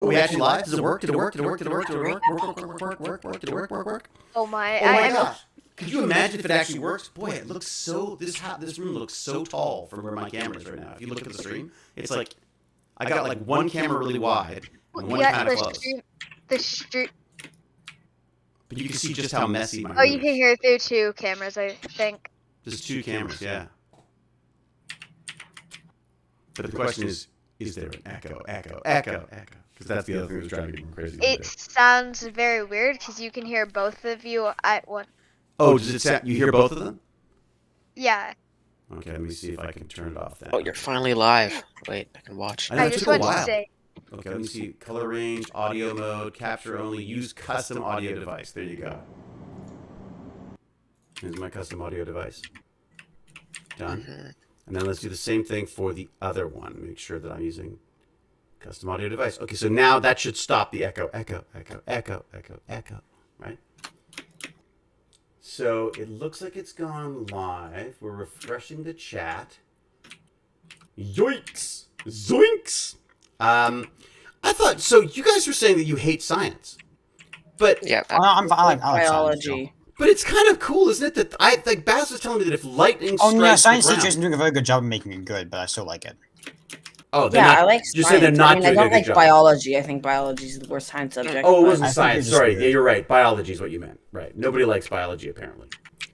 Are we actually live? Does it work? Did it work? Did it work? Did it work? Did it work? Did it work? Oh my! Oh my gosh! Could you imagine if it actually works? Boy, it looks so. This room looks so tall from where my camera is right now. If you look at the stream, it's like I got like one camera really wide and one kind of close. The stream. But you can see just how messy my room Oh, you can hear through 2 cameras, I think. There's 2 cameras, yeah. But the question is there an echo? Because that's the other thing that's driving me crazy. It sounds very weird because you can hear both of you at one. Oh, does it sound? You hear both of them? Yeah. Okay, let me see if I can turn it off. Then. Oh, you're finally live. Wait, I can watch. I just wanted to say. Okay, let me see. Color range, audio mode, capture only, use custom audio device. There you go. Here's my custom audio device. Done. And then let's do the same thing for the other one. Make sure that I'm using custom audio device. Okay, so now that should stop the echo, right? So it looks like it's gone live. We're refreshing the chat. Yoinks! Zoinks! I thought, so you guys were saying that you hate science. But yeah, I like biology. Science, but it's kind of cool, isn't it? That like Baz was telling me that if lightning strikes yeah, science the ground, teachers are doing a very good job of making it good, but I still like it. Oh, Yeah, I like you science. say they're not I doing don't a good like job. biology. I think biology is the worst science subject. Oh, it but- wasn't science. it's just Sorry, weird. yeah, you're right. Biology is what you meant. Right. Nobody likes biology apparently,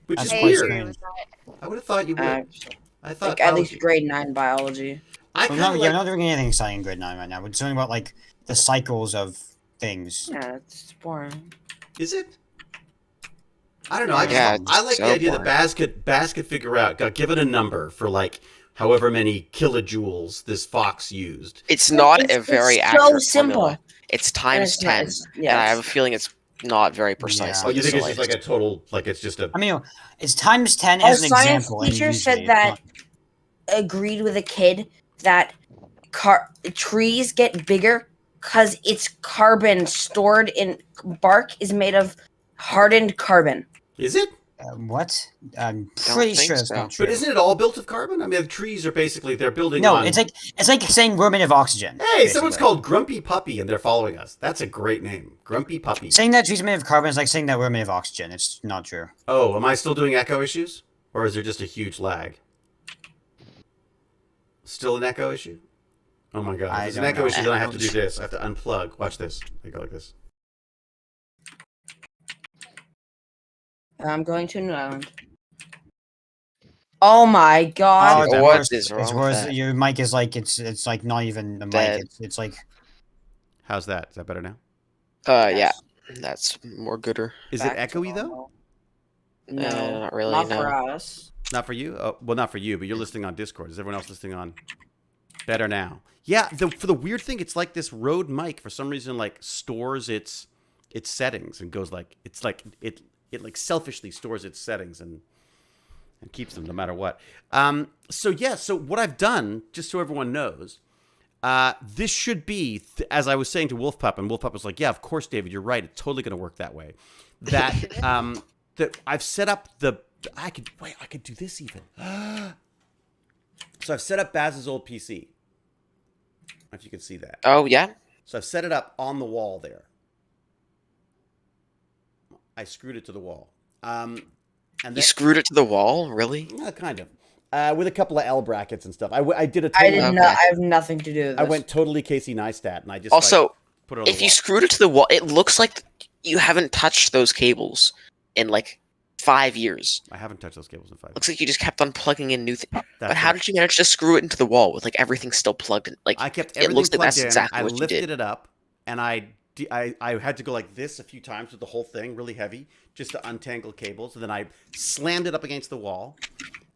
which is I weird. agree with I would have thought you would. I thought like at biology- least grade 9 biology. I We're kind not, of we're not doing anything exciting in grade 9 right now. We're talking about like the cycles of things. Yeah, it's boring. Is it? I don't know. Yeah, I like so the idea boring. that Baz could figure out, got given a number for like however many kilojoules this fox used. It's not It's- a very it's accurate so simple. formula. It's times it's not- 10, it's- and yeah, I have a it's- feeling it's not very precise. Yeah. Oh, you think it's So just like a total, like it's just a. I mean, it's times 10 Our as an science example. and teacher usually said it's that not- agreed with a kid that trees get bigger because it's carbon stored in bark is made of hardened carbon. Is it? What? I'm Don't pretty think sure it's so. not true. But isn't it all built of carbon? I mean, the trees are basically they're building. No, on... it's like saying we're made of oxygen. Hey, someone's basically. called Grumpy Puppy, and they're following us. That's a great name, Grumpy Puppy. Saying that trees are made of carbon is like saying that we're made of oxygen. It's not true. Oh, am I still doing echo issues, or is there just a huge lag? Still an echo issue? Oh my god! If I there's an don't echo know. issue, then I have to do this. I have to unplug. Watch this. I go like this. I'm going to New Island. Oh my god! Oh, it's what worse. is wrong It's with worse. that? Your mic is like it's like not even the Dead. mic. It's like How's that? Is that better now? Yeah, that's more gooder. Is Back it to echoey though? normal. No, No, not really, Not no. for us. Not for you? Oh, well, not for you, but you're listening on Discord. Is everyone else listening on? Better now. Yeah, for the weird thing, it's like this Rode mic for some reason like stores its settings and goes like it's like it like selfishly stores its settings and keeps them no matter what. So what I've done, just so everyone knows, this should be as I was saying to Wolfpup, and Wolfpup was like, "Yeah, of course, David, you're right. It's totally going to work that way." That that I've set up the. I could do this even. So I've set up Baz's old PC. I don't know if you can see that. Oh, yeah? So I've set it up on the wall there. I screwed it to the wall. And You screwed it to the wall? Really? kind of. With a couple of L brackets and stuff. I did a I total. did not. I have nothing to do with this. I went totally Casey Neistat, and I just Also, like, put it on the if you wall. screwed it to the wall, it looks like you haven't touched those cables in like 5 years. I haven't touched those cables in 5 years. Looks like you just kept on plugging in new things. That's But how right. did you manage to screw it into the wall with like everything still plugged in? Like I kept it everything looks like plugged that's in. exactly I what you lifted did. it up, and I had to go like this a few times with the whole thing, really heavy, just to untangle cables. And then I slammed it up against the wall.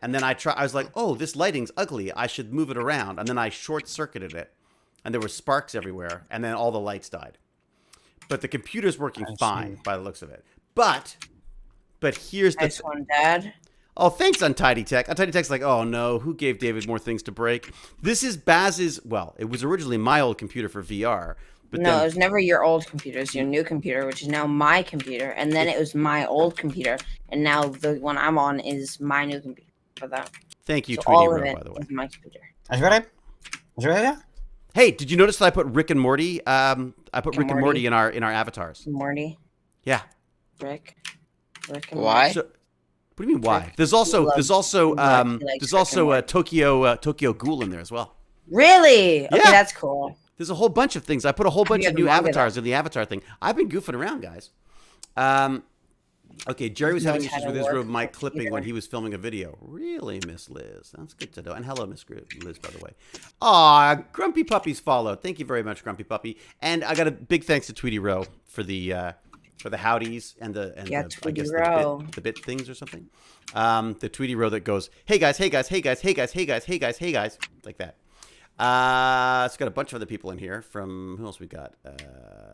And then I was like, oh, this lighting's ugly. I should move it around. And then I short-circuited it. And there were sparks everywhere. And then all the lights died. But the computer's working I fine see. by the looks of it. But here's the... Nice one, Dad. Oh, thanks, Untidy Tech. Untidy Tech's like, oh no, who gave David more things to break? This is Baz's... Well, it was originally my old computer for VR. But No, it then... was never your old computer. It's your new computer, which is now my computer. And then it was my old computer. And now the one I'm on is my new computer for that. Thank you, So Tweety all of Row, it by the way. is my computer. Is it ready? Is it ready? Hey, did you notice that I put Rick and Morty? I put Rick and Morty Morty. in our avatars. Morty, Yeah. Rick and Why? So, what do you mean why? Rick. There's also He likes Rick and Tokyo Ghoul in there as well. Really? Okay, Yeah. that's cool. There's a whole bunch of things. I put a whole bunch you of have new the manga avatars in the avatar thing. I've been goofing around, guys. Okay, Jerry was having Knows how issues to with his work room mic the clipping computer. when he was filming a video. Really, Miss Liz? That's good to know. And hello, Miss Liz, by the way. Aw, Grumpy Puppy's followed. Thank you very much, Grumpy Puppy. And I got a big thanks to Tweety Row for the howdies and the Tweety Row. the bit things or something. The Tweety Row that goes, hey guys, hey guys, hey guys, hey guys, hey guys, hey guys, hey guys, like that. It's got a bunch of other people in here from, who else we got?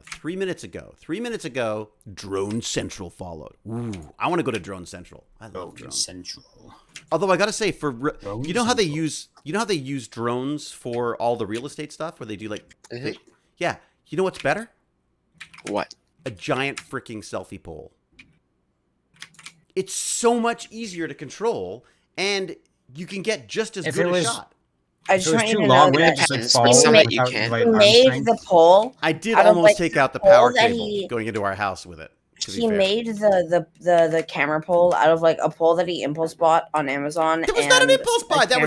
3 minutes ago. 3 minutes ago, Drone Central followed. Ooh, I want to go to Drone Central. I love drones. Central. Although I got to say, you know how they use drones for all the real estate stuff where they do like, yeah. You know what's better? What? A giant freaking selfie pole. It's so much easier to control, and you can get just as If good it a was- shot. I So just it's want you too to long. know Wouldn't it that just like Depends. fall Some without you can. like, he arm made strength? the pole. I did out of, almost like, take out the pole power that cable he- going into our house with it. To be He fair. made the camera pole out of like a pole that he impulse bought on Amazon. That was not an and impulse buy. That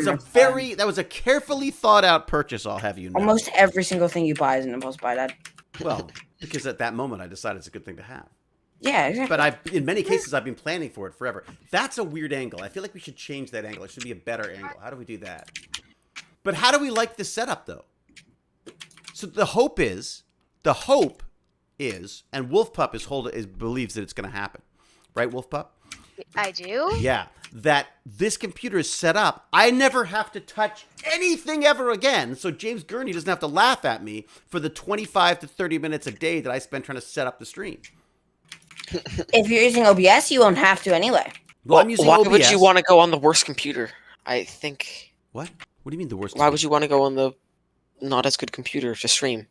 was a carefully thought out purchase. I'll have you know. Almost every single thing you buy is an impulse buy, Dad. Well, because at that moment I decided it's a good thing to have. Yeah, exactly. But in many cases I've been planning for it forever. That's a weird angle. I feel like we should change that angle. It should be a better angle. How do we do that? But how do we like this setup though? So the hope is, and Wolf Pup believes that it's going to happen, right, Wolf Pup? I do. Yeah, that this computer is set up. I never have to touch anything ever again. So James Gurney doesn't have to laugh at me for the 25 to 30 minutes a day that I spend trying to set up the stream. If you're using OBS, you won't have to anyway. Well, I'm using Why OBS. would you want to go on the worst computer? I think. What? What do you mean the worst? Why would you want to go on the not as good computer to stream?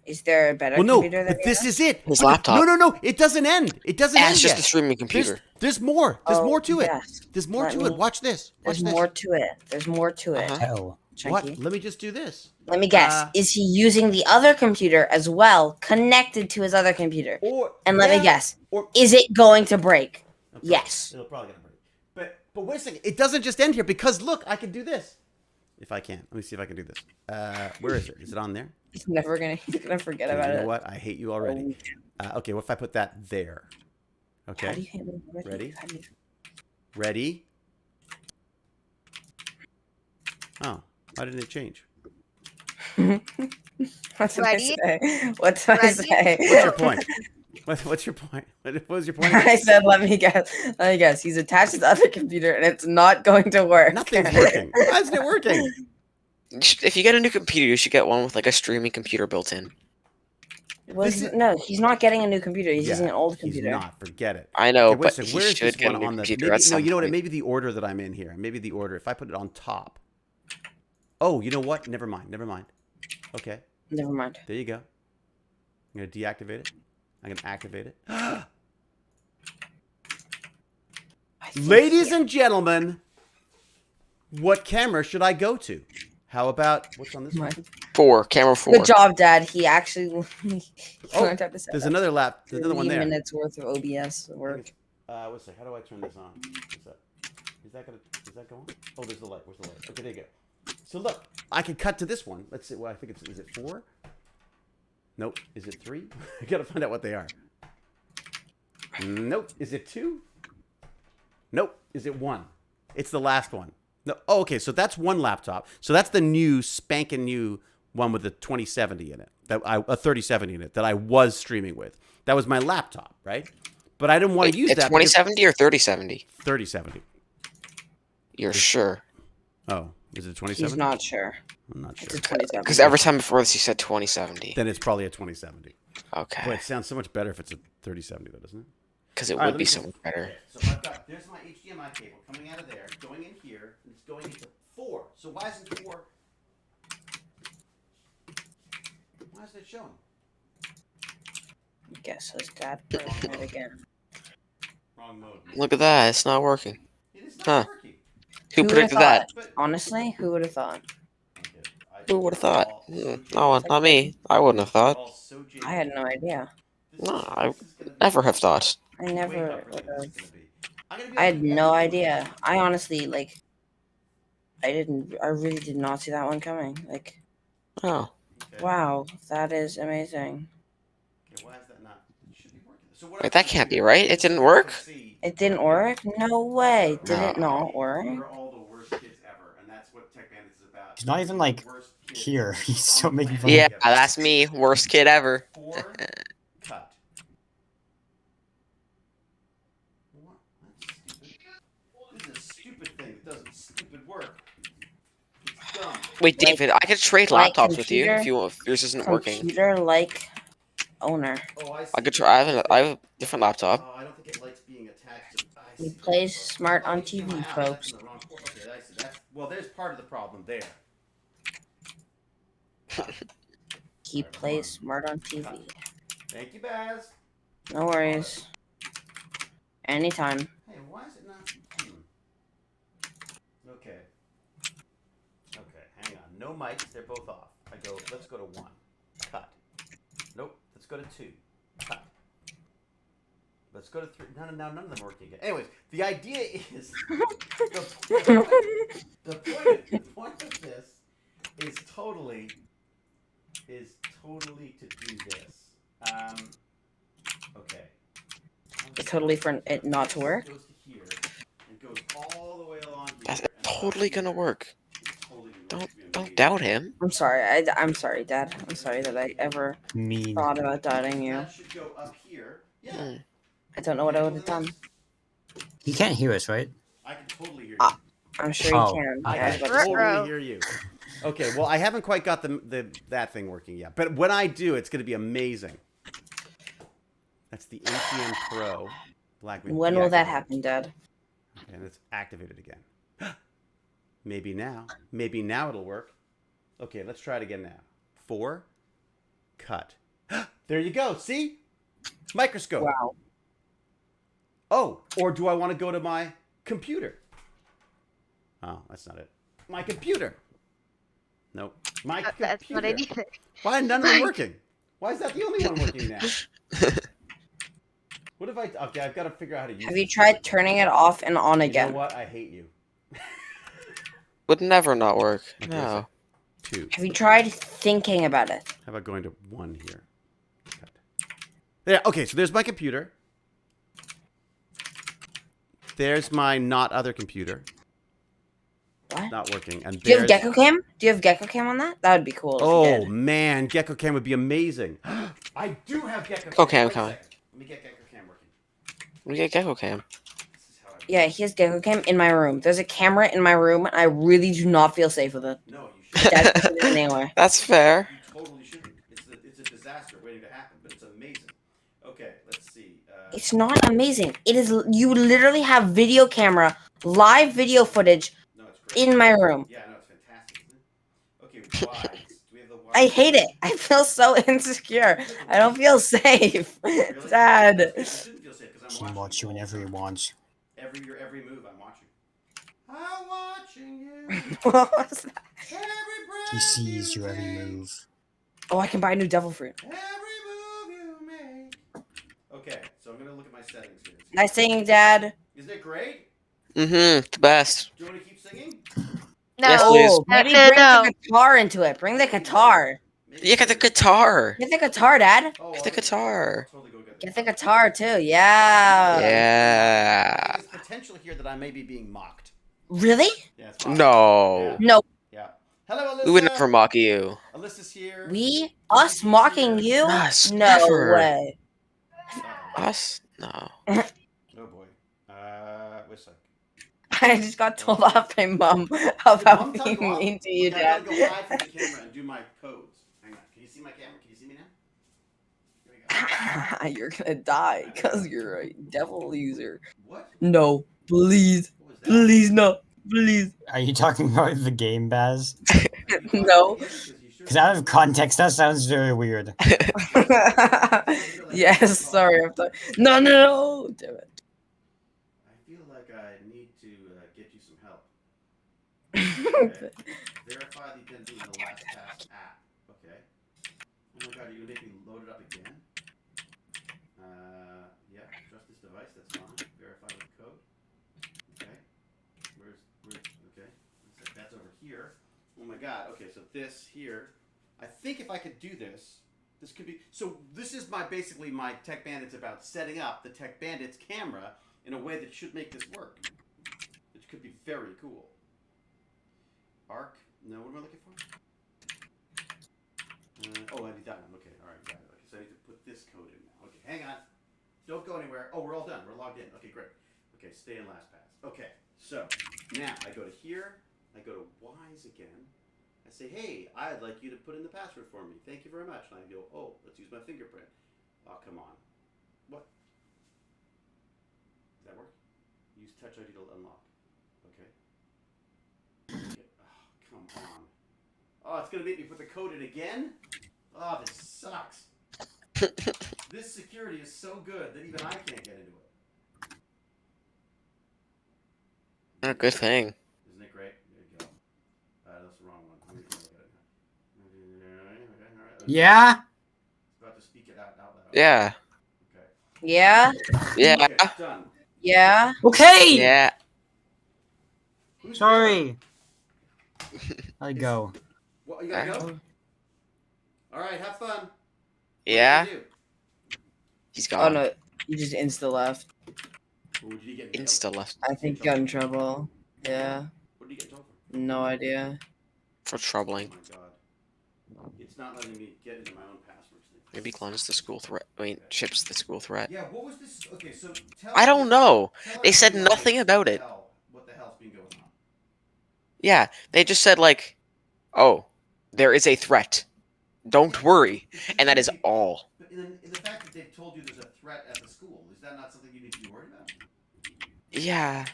Is there a better Well, no, computer than but this yours? is it. His But laptop. No. It doesn't end. It doesn't end That's just yet. the streaming computer. There's more. There's Oh, more to it. yes. There's more Let to me- it. Watch this. Watch There's this. more to it. There's more to it. Uh-huh. Hell. What? Chunky. Let me just do this. Let me guess. Is he using the other computer as well, connected to his other computer? And let me guess. Or Is it going to break? Okay. Yes. It'll probably gonna break. But wait a second. It doesn't just end here because look, I can do this. If I can, let me see if I can do this. Where is it? Is it on there? He's gonna forget Okay, about you know it. what? I hate you already. Okay, what if I put that there? How do Okay. you hate me already? Ready? How do you- Ready? Oh, why didn't it change? What did I Ready? say? What did I Ready? say? What's your point? What's your point? What was your point? I said, let me guess. Let me guess. He's attached to the other computer, and it's not going to work. Nothing's working. Why isn't it working? If you get a new computer, you should get one with like a streaming computer built in. No, he's not getting a new computer. He's Yeah, using an old He's computer. not. Forget it. I know, Okay, wait a but second. he Where is should this get a one new on the? computer Maybe, at no, some you know what? point. Maybe the order that I'm in here. Maybe the order. If I put it on top. Oh, you know what? Never mind. Never mind. Okay, Never mind. there you go. I'm gonna deactivate it. I'm gonna activate it. I think Ladies and gentlemen, what camera should I go to? How about what's on this one? Camera 4. Good job, Dad. He actually Oh, learned how to set There's up another There's another one 30 there. minutes worth of OBS work. What's that? How do I turn this on? What's that? Is that going? Oh, there's the light. Where's the light? Okay, there you go. So look, I can cut to this one. Let's see. Well, I think is it 4? Nope. Is it 3? I gotta find out what they are. Nope. Is it 2? Nope. Is it 1? It's the last one. No. Oh, okay. So that's one laptop. So that's the new spanking new one with the 2070 in it. A 3070 in it that I was streaming with. That was my laptop, right? But I didn't want to use It's that. 2070 or 3070? 3070. You're sure? Oh, is it 2070? He's not sure. I'm not sure. It's a 27. Because every time before this you said 2070. Then it's probably a 2070. Boy, Okay. it sounds so much better if it's a 3070, though, doesn't it? Because it All right, would let be me so just- much better. So I've got, there's my HDMI cable coming out of there, going in here, and it's going into 4. So why isn't 4? Why is it showing? Guess his dad put it again. Wrong mode. Look at that. It's not working. It is not Huh. working. Who would've predicted thought? that? But, Honestly, who would have thought? okay, Who would have thought? All so No one, not me. I wouldn't have thought. all so I had no idea. No, I never have thought. I never would have. I'm gonna be I like had you no every idea. I honestly like. I really did not see that one coming. Like, Oh, Okay. wow, that is amazing. Okay, why is that not? It should be working. So what wait, I'm that gonna can't do be right. It didn't is work. see It didn't what I work? No way. Did it No. not work? We're all the worst kids ever, and that's what Tech Bandits is about. He's not even like Worst kids here. He's still on the making planet fun. Yeah, together. that's me. Worst kid ever. 4 cut. What? That's stupid. This is a stupid thing that doesn't stupid work. It's dumb. Wait, Like- David, I could trade like laptops with you computer- if you if yours isn't working. Computer like owner. Oh, I see. I could try. I have a different laptop. Oh, I don't think it likes being attached to. I He see. plays smart Oh, on he's doing TV, my house. folks. That's in the wrong port. Okay, I see. That's well. There's part of the problem there. He plays smart on TV. Thank you, Baz. No worries. Anytime. Hey, why is it not? Okay. Okay, hang on. No mics. They're both off. I go. Let's go to 1. Cut. Nope. Let's go to 2. Cut. Let's go to 3. None of them are working again. Anyways, the idea is the point of this is totally to do this. Okay. It's totally for it not to work. It goes to here and goes all the way along here. That's and totally here. gonna work. It's totally gonna work. Don't It's gonna be don't amazing. doubt him. I'm sorry. I'm sorry, Dad. I'm sorry that I ever Mean. thought about doubting you. That should go up here. Yeah. Hmm. I don't know what I would have done. He can't hear us, right? I can totally hear you. Ah, I'm sure Oh. you can. I Yeah, I was can about to say. Ruh-roh. totally hear you. Okay, well, I haven't quite got that thing working yet, but when I do, it's going to be amazing. That's the ATM Pro. Black. When will that happen, Dad? And it's activated again. Maybe now. Maybe now it'll work. Okay, let's try it again now. 4. Cut. There you go. See? Microscope. Wow. Oh, or do I want to go to my computer? Oh, that's not it. My computer. Nope. My computer. That's what I needed. Why are none of them working? Why is that the only one working now? What if I... Okay, I've got to figure out how to use Have you this. tried turning it off and on You again? know what? I hate you. Would never not work. Okay, No. so 2. Have you tried thinking about it? How about going to 1 here? Cut. There. Okay, so there's my computer. There's my not other computer. What? Not working. And Do you have there's- Gecko Cam? Do you have Gecko Cam on that? That would be cool. If you Oh did. man, Gecko Cam would be amazing. I do have Gecko Cam. Okay, Wait a okay. second. Let me get Gecko Cam working. We get Gecko Cam. This is how I Yeah, he has Gecko Cam in my room. There's a camera in my room, and I really do not feel safe with it. No, you shouldn't. Dad put it in anyway. That's fair. You totally shouldn't. It's a disaster waiting to happen, but it's amazing. Okay, let's see. It's not amazing. It is. You literally have video camera, live video footage No, it's great. in my room. Yeah, no, it's fantastic, isn't it? Okay, wides. Do we have the wides? I hate it. I feel so insecure. I don't feel safe, Really? Dad. You shouldn't feel safe because He I'm can watching watch you all the whenever he time. wants. Your every move, I'm watching. I'm watching you. What was that? Every breath He sees you every move. Oh, I can buy a new devil fruit. Every move you make. Okay, so I'm gonna look at my settings here. Nice singing, Dad. Isn't it great? Mm-hmm. The best. Do you want me to keep singing? No. Yes, please. Oh, maybe No, bring no. the guitar into it. Bring the guitar. Maybe You get the guitar. Get the guitar, Dad. Oh, Get the guitar. I'll totally go get Get the guitar too. Yeah. Yeah. There's potential here that I may be being mocked. Really? Yeah, it's possible. No. No. Yeah. Hello, Alyssa. We would never mock you. Alyssa's here. Us mocking you? Us, No never. way. Us? No. Oh boy. Wait a sec. I just got told off by Mom Mom, about tell being you what. mean to you, Okay, I Dad. gotta go hide from the camera and do my codes. Hang on. Can you see my camera? Can you see me now? Here we go. You're gonna die because you're a devil user. What? No, please, What was that? please, no, please. Are you talking about the game, Baz? No. Because out of context, that sounds very weird. Yes, sorry. No, no, no. Damn it. I feel like I need to get you some help. Okay. Verify the identity in the last pass. that's fine. Verify with the code. Okay. Okay. That's over here. Oh my god. Okay, so this here. I think if I could do this, this could be. So this is basically my Tech Bandits about setting up the Tech Bandits camera in a way that should make this work. Which could be very cool. Arc. No, what am I looking for? I need that one. Okay, all right, got it. Okay, so I need to put this code in now. Okay, hang on. Don't go anywhere. Oh, we're all done. We're logged in. Okay, great. Okay, stay in LastPass. Okay, so now I go to here. I go to Wise again. I say, hey, I'd like you to put in the password for me. Thank you very much. And I go, oh, let's use my fingerprint. Oh, come on. What? Does that work? Use Touch ID to unlock. Okay. Oh, come on. Oh, it's going to make me put the code in again? Oh, this sucks. This security is so good that even I can't get into it. Oh, good thing. Isn't it great? There you go. That's the wrong one. I'm going to look at it now. Okay. Yeah. It's about to speak it out loud. Yeah. Okay. Yeah. Yeah. Okay, done. Yeah. Okay. Yeah. Who's Sorry. I go. What, you gotta go? All right, have fun. What Yeah. did you do? He's Oh gone. no, you just insta left. Or did you get in Insta left I think you got in trouble. Yeah. What did you get in trouble for? No idea. for troubling. Oh my god. It's not letting me get into my own passwords. Maybe clones the school threat. I mean, ships the school threat. Yeah, what was this? Okay, so tell I don't know. tell They said everybody nothing about it. What the hell's been going on? Yeah, they just said like, "Oh, there is a threat. Don't worry," and that is all. But in the fact that they've told you there's a threat at the school, is that not something you need to be worried about? Yeah,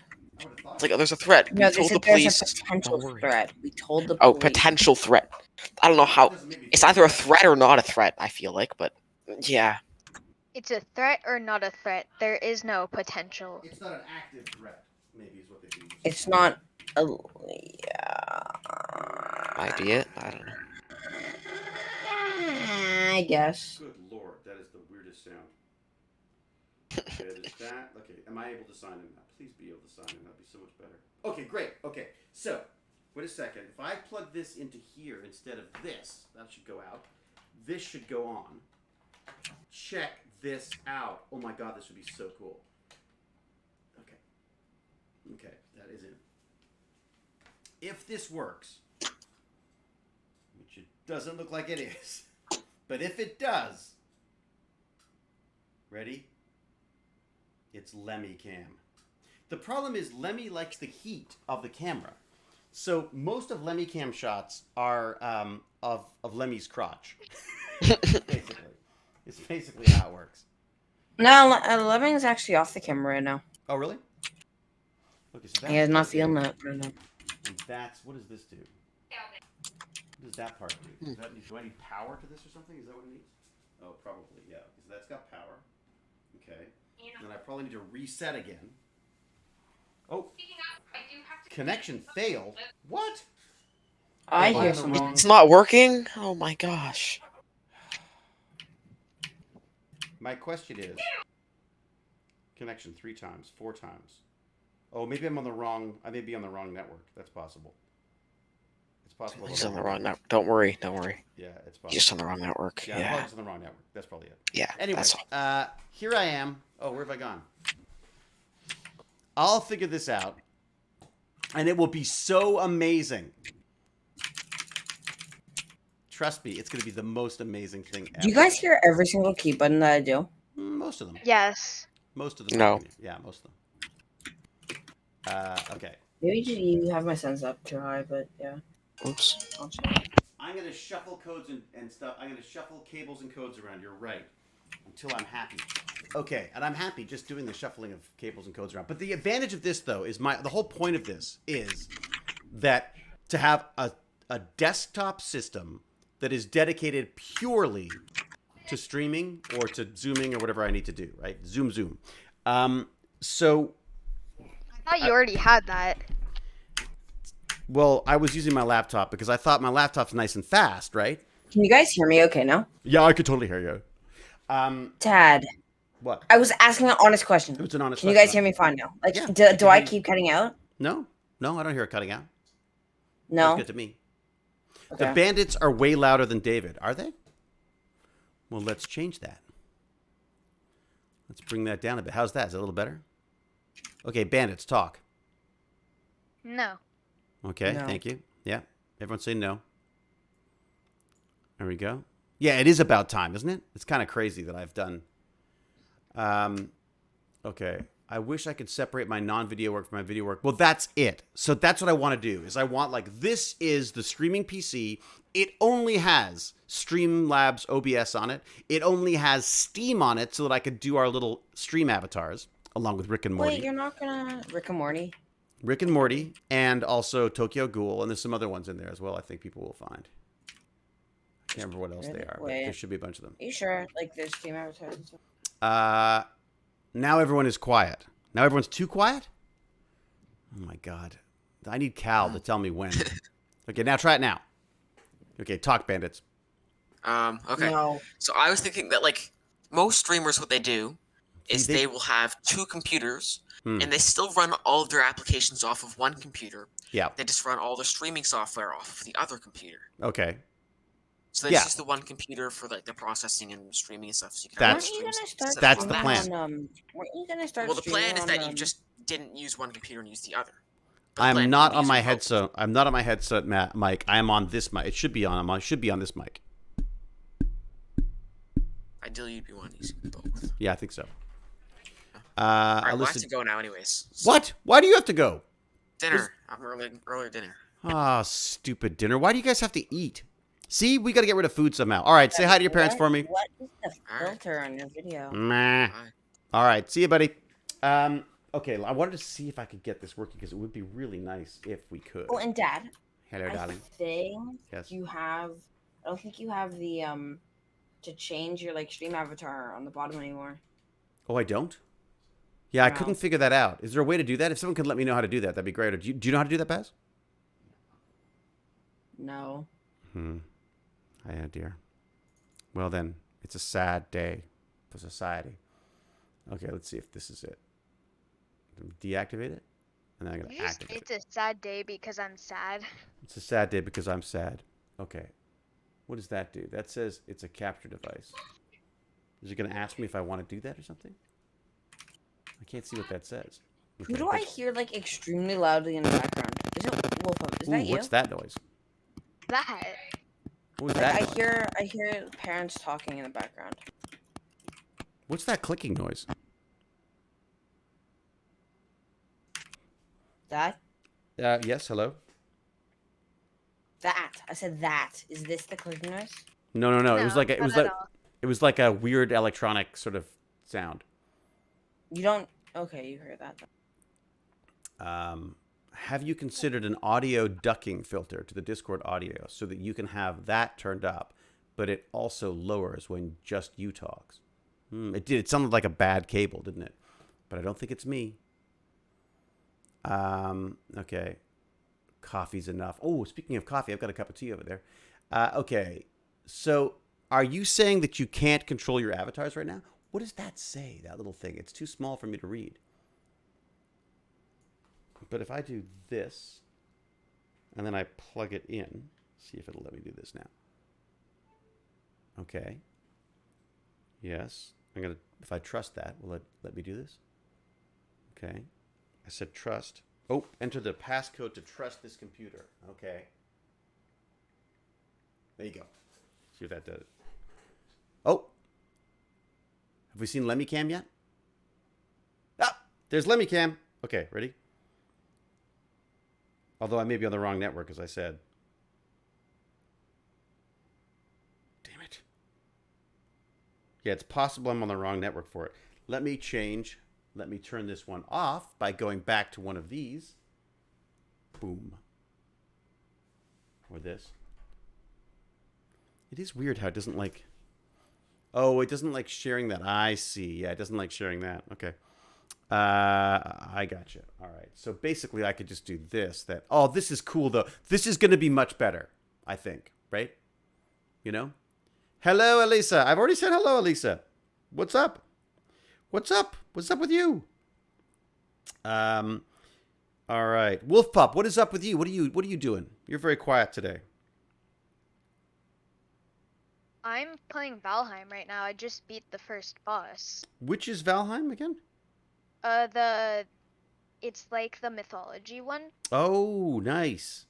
I would have thought. it's like, oh, there's a threat. No, We they told the said there's police. a potential Don't worry. threat. We told the Oh, police. potential threat. I don't know how. It's either a threat or not a threat. I feel like, but yeah. It's a threat or not a threat. There is no potential. It's not an active threat. Maybe is what they do. It's not a. Idea? I don't know. I guess. Good lord, that is the weirdest sound. Okay, there's that. Okay, am I able to sign in now? Please be able to sign in. That'd be so much better. Okay, great. Okay, so wait a second. If I plug this into here instead of this, that should go out. This should go on. Check this out. Oh my god, this would be so cool. Okay. Okay, that is it. If this works, which it doesn't look like it is, but if it does, ready? It's Lemmy Cam. The problem is Lemmy likes the heat of the camera. So most of Lemmy Cam shots are of Lemmy's crotch. Basically. It's basically how it works. No, Lemming's actually off the camera right now. Oh, really? Okay, so He is not that's feeling that right now. And that's, what does this do? What does that part do? Does that, do I need power to this or something? Is that what it needs? Oh, probably, yeah. Because that's got power. Okay. And then I probably need to reset again. Oh. Connection failed. What? I Am I hear on the someone. wrong- It's not working? Oh my gosh. My question is, connection 3 times, 4 times. Oh, maybe I'm on the wrong. I may be on the wrong network. That's possible. It's possible. He's on the wrong network. Don't worry. Don't worry. Yeah, it's possible. He's just on the wrong network. Yeah, I'm Yeah. probably just on the wrong network. That's probably it. Yeah. Anyway, That's all. here I am. Oh, where have I gone? I'll figure this out, and it will be so amazing. Trust me, it's going to be the most amazing thing ever. Do you guys hear every single key button that I do? Most of them. Yes. Most of them. No. Yeah, most of them. Okay. Maybe you have my sense up too high, but yeah. Oops. I'll check. I'm going to shuffle codes and stuff. I'm going to shuffle cables and codes around. You're right. Until I'm happy. Okay, and I'm happy just doing the shuffling of cables and codes around. But the advantage of this, though, is the whole point of this is that to have a desktop system that is dedicated purely to streaming or to zooming or whatever I need to do, right? Zoom. So, I thought you already had that. well, I was using my laptop because I thought my laptop's nice and fast, right? Can you guys hear me okay now? Yeah, I could totally hear you. Tad, What? I was asking an honest question. It's an honest Can you guys question. hear me fine now? Like, Yeah, do I keep cutting out? No, I don't hear it cutting out. No. Sounds good to me. Okay. The bandits are way louder than David, are they? Well, let's change that. Let's bring that down a bit. How's that? Is that a little better? Okay, bandits, talk. No. Okay, No. thank you. Yeah, everyone say no. There we go. Yeah, it is about time, isn't it? It's kind of crazy that I've done. Okay. I wish I could separate my non-video work from my video work. Well, that's it. So that's what I want to do. Is I want like this is the streaming PC. It only has Streamlabs OBS on it. It only has Steam on it, so that I could do our little stream avatars along with Rick and Morty. Wait, you're not gonna Rick and Morty? Rick and Morty, and also Tokyo Ghoul, and there's some other ones in there as well. I think people will find. I can't remember what else they are, but there should be a bunch of them. Are you sure? Like there's Steam avatars and stuff? Now everyone is quiet. Now everyone's too quiet? Oh my god. I need Cal to tell me when. Okay, now try it now. Okay, talk, bandits. Okay. No. So I was thinking that like most streamers, what they do is They- they will have two computers, Hmm. and they still run all of their applications off of one computer. Yeah. They just run all their streaming software off of the other computer. Okay. So there's Yeah. just the one computer for like the processing and streaming and stuff. So you can That's- have Weren't you gonna start that's the streaming plan. On, weren't you gonna start Well, the plan streaming is that on, you just didn't use one computer and use the other. But the plan I'm is not to on use my them both. headset. I'm not on my headset mic. I am on this mic. It should be on. I should be on this mic. Ideally, you'd be wanting to use both. Yeah, I think so. All right, I we'll have listed. to go now, anyways. So, What? Why do you have to go? Dinner. I'm earlier dinner. Ah, stupid dinner. Why do you guys have to eat? See, we got to get rid of food somehow. All right, say hi to your parents for me. What is the All right. filter on your video? Meh. Bye. All right, see you, buddy. Okay, I wanted to see if I could get this working because it would be really nice if we could. Oh, and Dad, Hello, I darling. think Yes. you have. I don't think you have the to change your like stream avatar on the bottom anymore. Oh, I don't? Yeah, I No. couldn't figure that out. Is there a way to do that? If someone could let me know how to do that, that'd be great. Or do you know how to do that, Baz? No. Oh, dear. Well, then, it's a sad day for society. Okay, let's see if this is it. Deactivate it, and then I'm going You to just activate it's it. a sad day because I'm sad. It's a sad day because I'm sad. Okay. What does that do? That says it's a capture device. Is it going to ask me if I want to do that or something? I can't see what that says. Who Okay, do I that's- hear like extremely loudly in the background? Is it Wolfo? Is that Ooh, you? what's that noise? That. What was Like, that? I noise? hear parents talking in the background. What's that clicking noise? That Yes, hello? that I said that. Is this the clicking noise? No. It was No, like it not was at like all. it was like a weird electronic sort of sound. You don't. Okay, you heard that. Have you considered an audio ducking filter to the Discord audio so that you can have that turned up, but it also lowers when just you talks? It did. It sounded like a bad cable, didn't it? But I don't think it's me. Okay. Coffee's enough. Oh, speaking of coffee, I've got a cup of tea over there. Okay. So are you saying that you can't control your avatars right now? What does that say, that little thing? It's too small for me to read. But if I do this, and then I plug it in, see if it'll let me do this now. Okay. Yes. If I trust that, will it let me do this? Okay. I said trust. Oh, enter the passcode to trust this computer. Okay. There you go. See if that does it. Oh. Have we seen Lemmy Cam yet? Ah, there's Lemmy Cam. Okay, ready? Although I may be on the wrong network, as I said. Damn it. Yeah, it's possible I'm on the wrong network for it. Let me change. Let me turn this one off by going back to one of these. Boom. Or this. It is weird how it doesn't like... Oh, it doesn't like sharing that. I see. Yeah, it doesn't like sharing that. Okay. I gotcha. All right. So basically, I could just do this. Oh, this is cool, though. This is going to be much better, I think. Right? You know? Hello, Elisa. I've already said hello, Elisa. What's up? What's up? What's up with you? All right, Wolf Pup. What is up with you? What are you doing? You're very quiet today. I'm playing Valheim right now. I just beat the first boss. Which is Valheim again? It's like the mythology one. Oh, nice.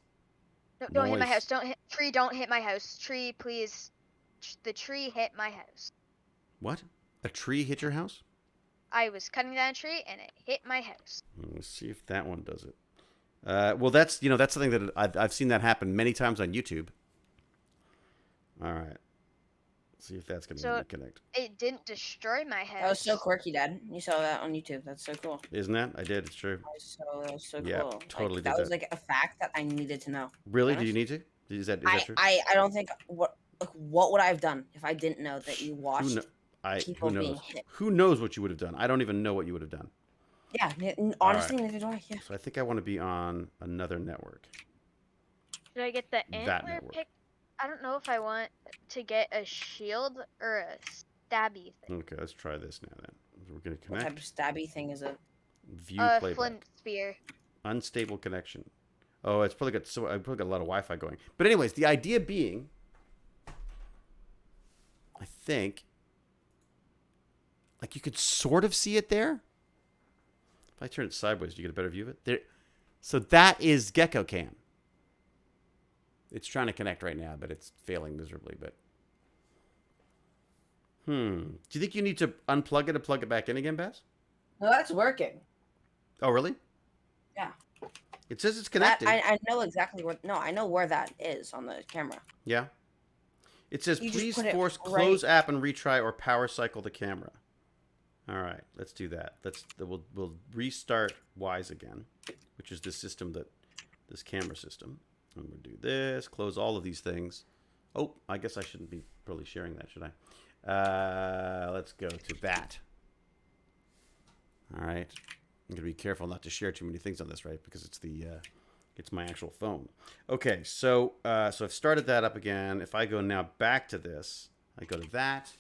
No, don't hit my Nice. house. Don't hit my house. Tree, please. The tree hit my house. What? A tree hit your house? I was cutting down a tree and it hit my house. Let's see if that one does it. Well, that's something that I've seen that happen many times on YouTube. All right. Let's see if that's going to connect. It didn't destroy my house. That was so quirky, Dad. You saw that on YouTube. That's so cool. Isn't that? I did. It's true. That was so Yeah, cool. totally Like, did that was that. like a fact that I needed to know. Really? Honest? Did you need to? Is that true? I don't think what would I have done if I didn't know that you watched people who being knows? hit? Who knows what you would have done? I don't even know what you would have done. Yeah, honestly, neither do I. Yeah. So I think I want to be on another network. Should I get the That antler network. pick? I don't know if I want to get a shield or a stabby thing. Okay, let's try this now then. We're going to What type connect. of stabby thing is it? View playback. Flint spear. Unstable connection. Oh, it's probably got I probably got a lot of Wi-Fi going. But anyways, the idea being, I think, like you could sort of see it there. If I turn it sideways, do you get a better view of it? There. So that is Gecko Cam. It's trying to connect right now, but it's failing miserably. But do you think you need to unplug it and plug it back in again, Baz? No, that's working. Oh, really? Yeah. It says it's connected. I know exactly where. No, I know where that is on the camera. Yeah. It says, You just please put it force right- close app and retry or power cycle the camera. All right, let's do that. We'll restart Wise again, which is this camera system. And we'll do this, close all of these things. Oh, I guess I shouldn't be really sharing that, should I? Let's go to that. All right. I'm gonna be careful not to share too many things on this, right? Because it's my actual phone. Okay, so I've started that up again. If I go now back to this, I go to that.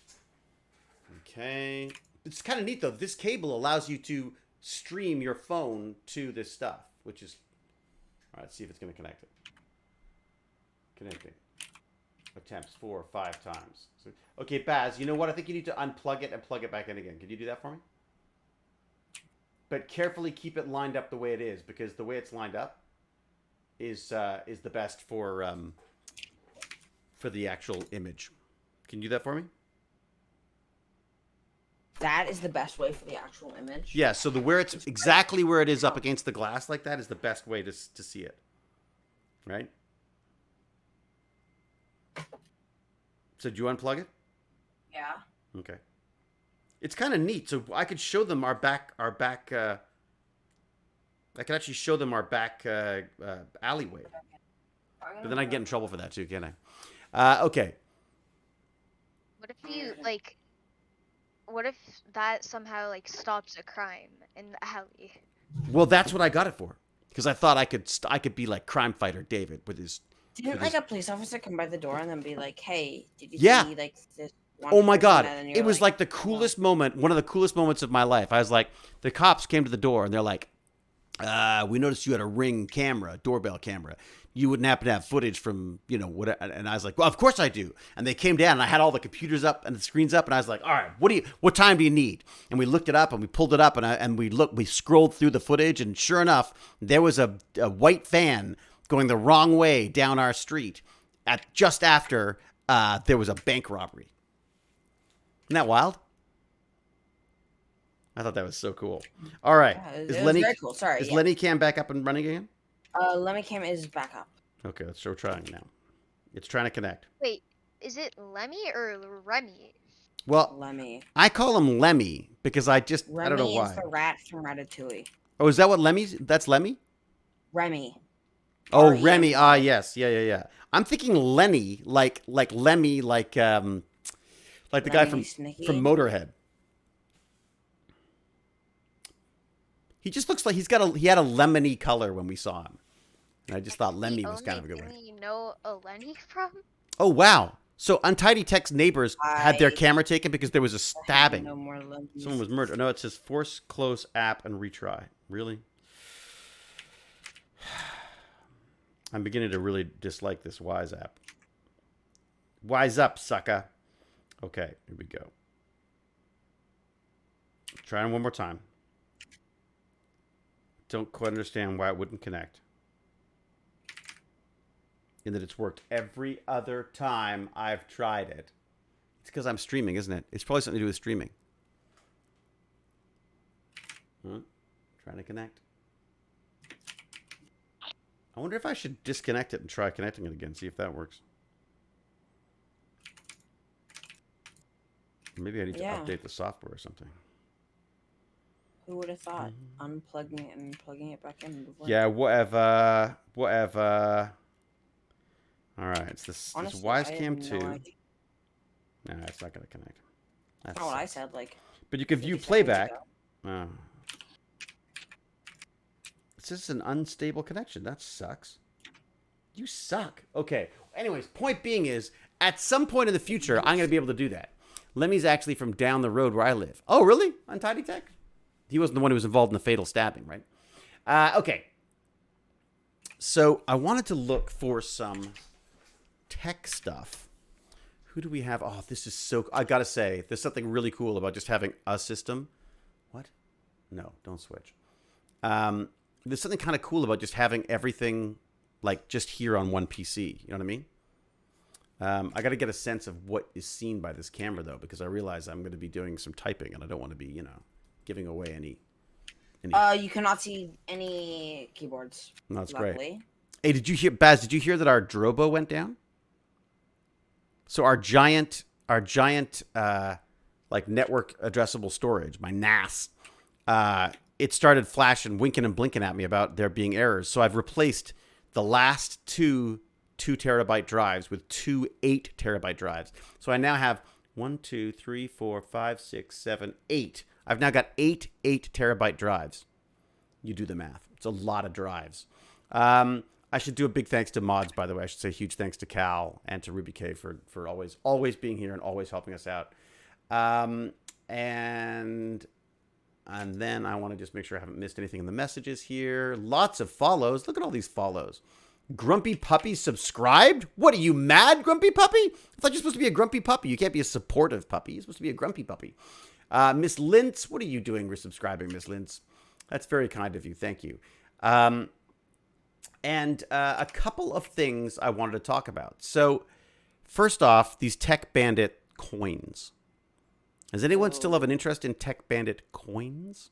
Okay, it's kind of neat though. This cable allows you to stream your phone to this stuff, which is all right. Let's see if it's gonna connect it. Connecting. Attempts 4 or 5 times. So, okay, Baz, you know what? I think you need to unplug it and plug it back in again. Can you do that for me? But carefully keep it lined up the way it is, because the way it's lined up is the best for the actual image. Can you do that for me? That is the best way for the actual image. Yeah. So where it's exactly where it is up against the glass like that is the best way to see it. Right. So do you unplug it? Yeah. Okay. It's kind of neat. So I could show them our back. I could actually show them our back alleyway. But then I'd get in trouble for that too, can't I? Okay. What if you like? What if that somehow like stops a crime in the alley? Well, that's what I got it for, because I thought I could be like crime fighter David with his. Didn't like a police officer come by the door and then be like, "Hey, did you Yeah. see like this?" One Oh my person?" God! And then you're It was like the coolest moment, one of the coolest moments of my life. I was like, the cops came to the door and they're like, "We noticed you had a Ring camera, doorbell camera. You wouldn't happen to have footage from, what?" And I was like, "Well, of course I do." And they came down and I had all the computers up and the screens up, and I was like, "All right, what time do you need?" And we looked it up and we pulled it up and we scrolled through the footage, and sure enough, there was a white van going the wrong way down our street at just after there was a bank robbery. Isn't that wild? I thought that was so cool. All right. Yeah, it was very cool. Sorry. Is Yeah. Lenny Cam back up and running again? Lemmy Cam is back up. Okay, let's start trying now. It's trying to connect. Wait, is it Lemmy or Remy? Well, Lemmy. I call him Lemmy because I don't know Remy why. is the rat from Ratatouille. Oh, is that what Lemmy's? That's Lemmy? Remy. Oh, R-E-M-Y. Remy. Ah, yes. Yeah. I'm thinking Lenny, like Lemmy, like the guy from Snicky. Motorhead. He just looks like he had a lemony color when we saw him. And I just thought Lemmy was kind of a good one. You know a Lenny from? Oh, wow. So Untidy Tech's neighbors had their I camera taken because there was a stabbing. No more lemons. Someone was murdered. No, it says force close app and retry. Really? I'm beginning to really dislike this Wise app. Wise up, sucker. Okay, here we go. Try it one more time. Don't quite understand why it wouldn't connect. In that it's worked every other time I've tried it. It's because I'm streaming, isn't it? It's probably something to do with streaming. Huh? Trying to connect. I wonder if I should disconnect it and try connecting it again, see if that works. Maybe I need to update the software or something. Who would have thought unplugging it and plugging it back in before? Yeah, whatever. Whatever. Alright, it's this Wise Cam 2. Nah, it's not going to connect. That's not what I said, like. But you can view playback. Oh. It's just an unstable connection. That sucks. You suck. Okay. Anyways, point being is, at some point in the future, I'm going to be able to do that. Lemmy's actually from down the road where I live. Oh, really? Untidy Tech? He wasn't the one who was involved in the fatal stabbing, right? Okay. So I wanted to look for some tech stuff. Who do we have? Oh, this is so... I got to say, there's something really cool about just having a system. What? No, don't switch. There's something kind of cool about just having everything, like, just here on one PC. You know what I mean? I got to get a sense of what is seen by this camera, though, because I realize I'm going to be doing some typing, and I don't want to be, you know, giving away any... You cannot see any keyboards. No, that's luckily. Great. Hey, did you hear, Baz, did you hear that our Drobo went down? So our giant, like, network addressable storage, my NAS, it started flashing, winking and blinking at me about there being errors. So I've replaced the last two 2 terabyte drives with 2 8 terabyte drives. So I now have 1, 2, 3, 4, 5, 6, 7, 8. I've now got 8 terabyte drives. You do the math. It's a lot of drives. I should do a big thanks to mods, by the way. I should say huge thanks to Cal and to Ruby K for always being here and always helping us out. And then I want to just make sure I haven't missed anything in the messages here. Lots of follows. Look at all these follows. Grumpy Puppy subscribed? What are you, mad, Grumpy Puppy? I thought you're supposed to be a grumpy puppy. You can't be a supportive puppy. You're supposed to be a grumpy puppy. Miss Lintz, what are you doing resubscribing, Miss Lintz? That's very kind of you. Thank you. And a couple of things I wanted to talk about. So, first off, these Tech Bandit coins. Does anyone still have an interest in Tech Bandit coins?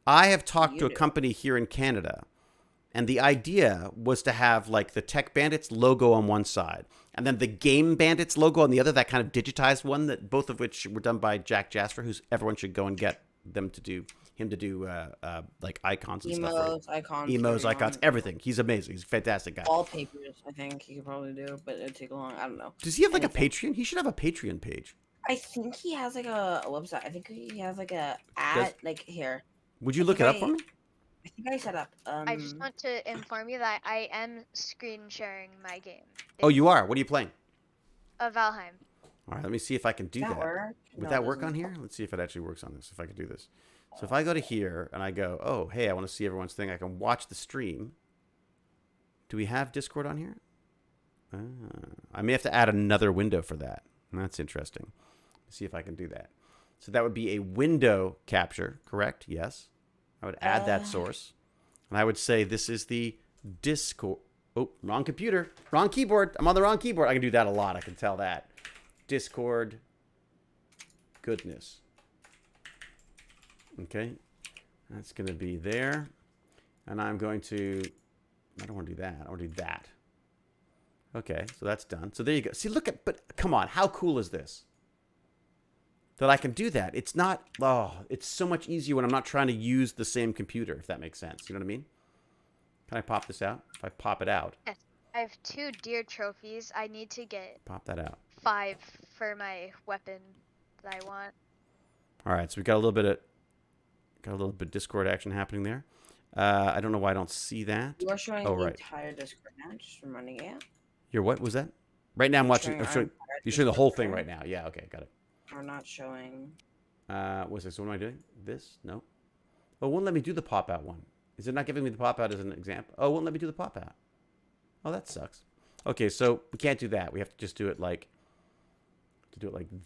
I have talked to a company here in Canada, and the idea was to have, like, the Tech Bandits logo on one side, and then the Game Bandits logo on the other, that kind of digitized one, that both of which were done by Jack Jasper, who's everyone should go and get them to do, like, icons and stuff. Emos, icons, everything. He's amazing. He's a fantastic guy. Wallpapers, I think he could probably do, but it'd take a long, I don't know. Does he have, like, a Patreon? He should have a Patreon page. I think he has, like, a website. I think he has, like, a ad, like, here. Would you look it up for me? I think I set up. I just want to inform you that I am screen sharing my game. Oh, you are? What are you playing? Valheim. All right, let me see if I can do that. Would that work on here? Let's see if it actually works on this, if I can do this. So if I go to here and I go, oh, hey, I want to see everyone's thing. I can watch the stream. Do we have Discord on here? I may have to add another window for that. That's interesting. Let's see if I can do that. So that would be a window capture, correct? Yes. I would add that source. And I would say this is the Discord. Oh, wrong computer. Wrong keyboard. I'm on the wrong keyboard. I can do that a lot. I can tell that. Discord. Goodness. Okay. That's going to be there. And I'm going to... I don't want to do that. I want to do that. Okay, so that's done. So there you go. See, look at... But come on. How cool is this? That I can do that. It's not... Oh, it's so much easier when I'm not trying to use the same computer, if that makes sense. You know what I mean? Can I pop this out? If I pop it out... Yes. I have 2 deer trophies. I need to get... Pop that out. 5 for my weapon that I want. All right, so we got a little bit of Discord action happening there. I don't know why I don't see that. You are showing the entire Discord now, just from running it. Your what was that? Right now I'm watching. I'm showing You're showing the whole thing right now. Yeah, okay, got it. We're not showing. What's this? What am I doing? This? No. Oh, it won't let me do the pop-out one. Is it not giving me the pop-out as an example? Oh, it won't let me do the pop-out. Oh, that sucks. Okay, so we can't do that. We have to just do it like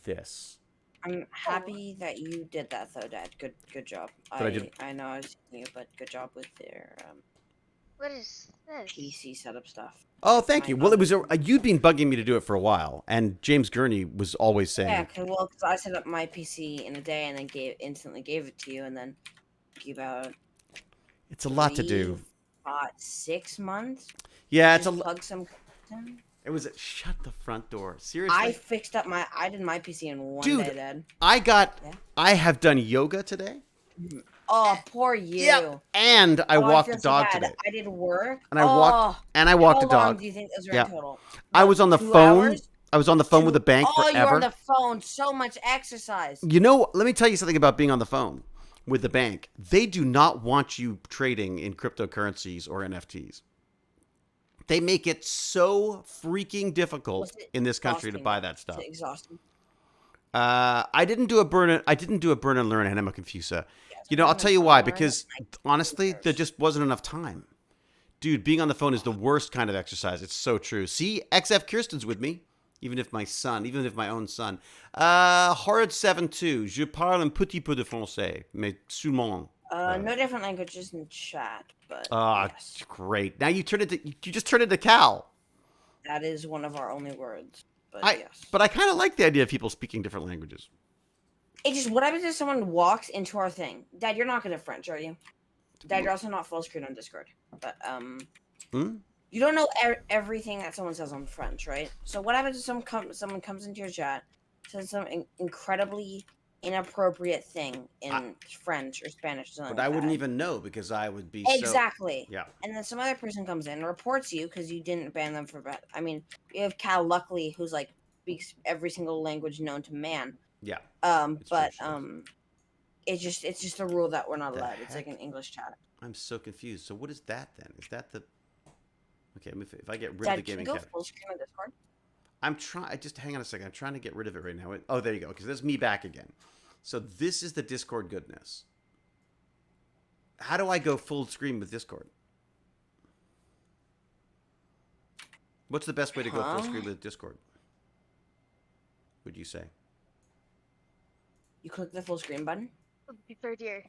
this. I'm happy that you did that though, Dad. Good job. But I know I was new, but good job with their What is this? PC setup stuff. Oh, thank you. Well, it was you'd been bugging me to do it for a while, and James Gurney was always saying, Yeah, because I set up my PC in a day and then instantly gave it to you, and then about "It's a lot to do." 6 months. Yeah, it's Just a. plug some. In. It was shut the front door. Seriously, I did my PC in one Dude, day, Dad. I have done yoga today. Oh, poor you. Yeah, and I walked the feel so dog bad. today. I did work. And I walked the How long dog. do you think those were Yeah. in total? I was on the 2 phone. hours? I was on the phone with the bank Oh, you were forever. on the phone. So much exercise. You know, let me tell you something about being on the phone with the bank. They do not want you trading in cryptocurrencies or NFTs. They make it so freaking difficult in this country to buy that stuff. It's exhausting. I didn't do a burn and learn Anima Confusa. You know, I'll tell you why. Because honestly, there just wasn't enough time. Dude, being on the phone is the worst kind of exercise. It's so true. See, XF Kirsten's with me. Even if my own son. Horrid72, je parle un petit peu de français, mais seulement. No different languages in chat, but yes. Great. Now you just turned into Cal. That is one of our only words. But yes. But I kind of like the idea of people speaking different languages. It just, what happens if someone walks into our thing? Dad, you're not good at French, are you? Dad, you're also not full screen on Discord. But, you don't know everything that someone says on French, right? So what happens if someone comes into your chat, says some incredibly inappropriate thing in French or Spanish or something But I wouldn't even know because I would be exactly. Yeah. And then some other person comes in and reports you because you didn't ban them for bad. I mean, you have Cal Luckily, who's like speaks every single language known to man. Yeah. It's just a rule that we're not allowed. It's like an English chat. I'm so confused. So what is that then? Is that the? Okay, if I get rid of the gaming can you cabinet. go full screen on Discord? I'm trying. Just hang on a second. I'm trying to get rid of it right now. Oh, there you go. Because there's me back again. So this is the Discord goodness. How do I go full screen with Discord? What's the best way to go full screen with Discord? Would you say? You click the full screen button. Third year.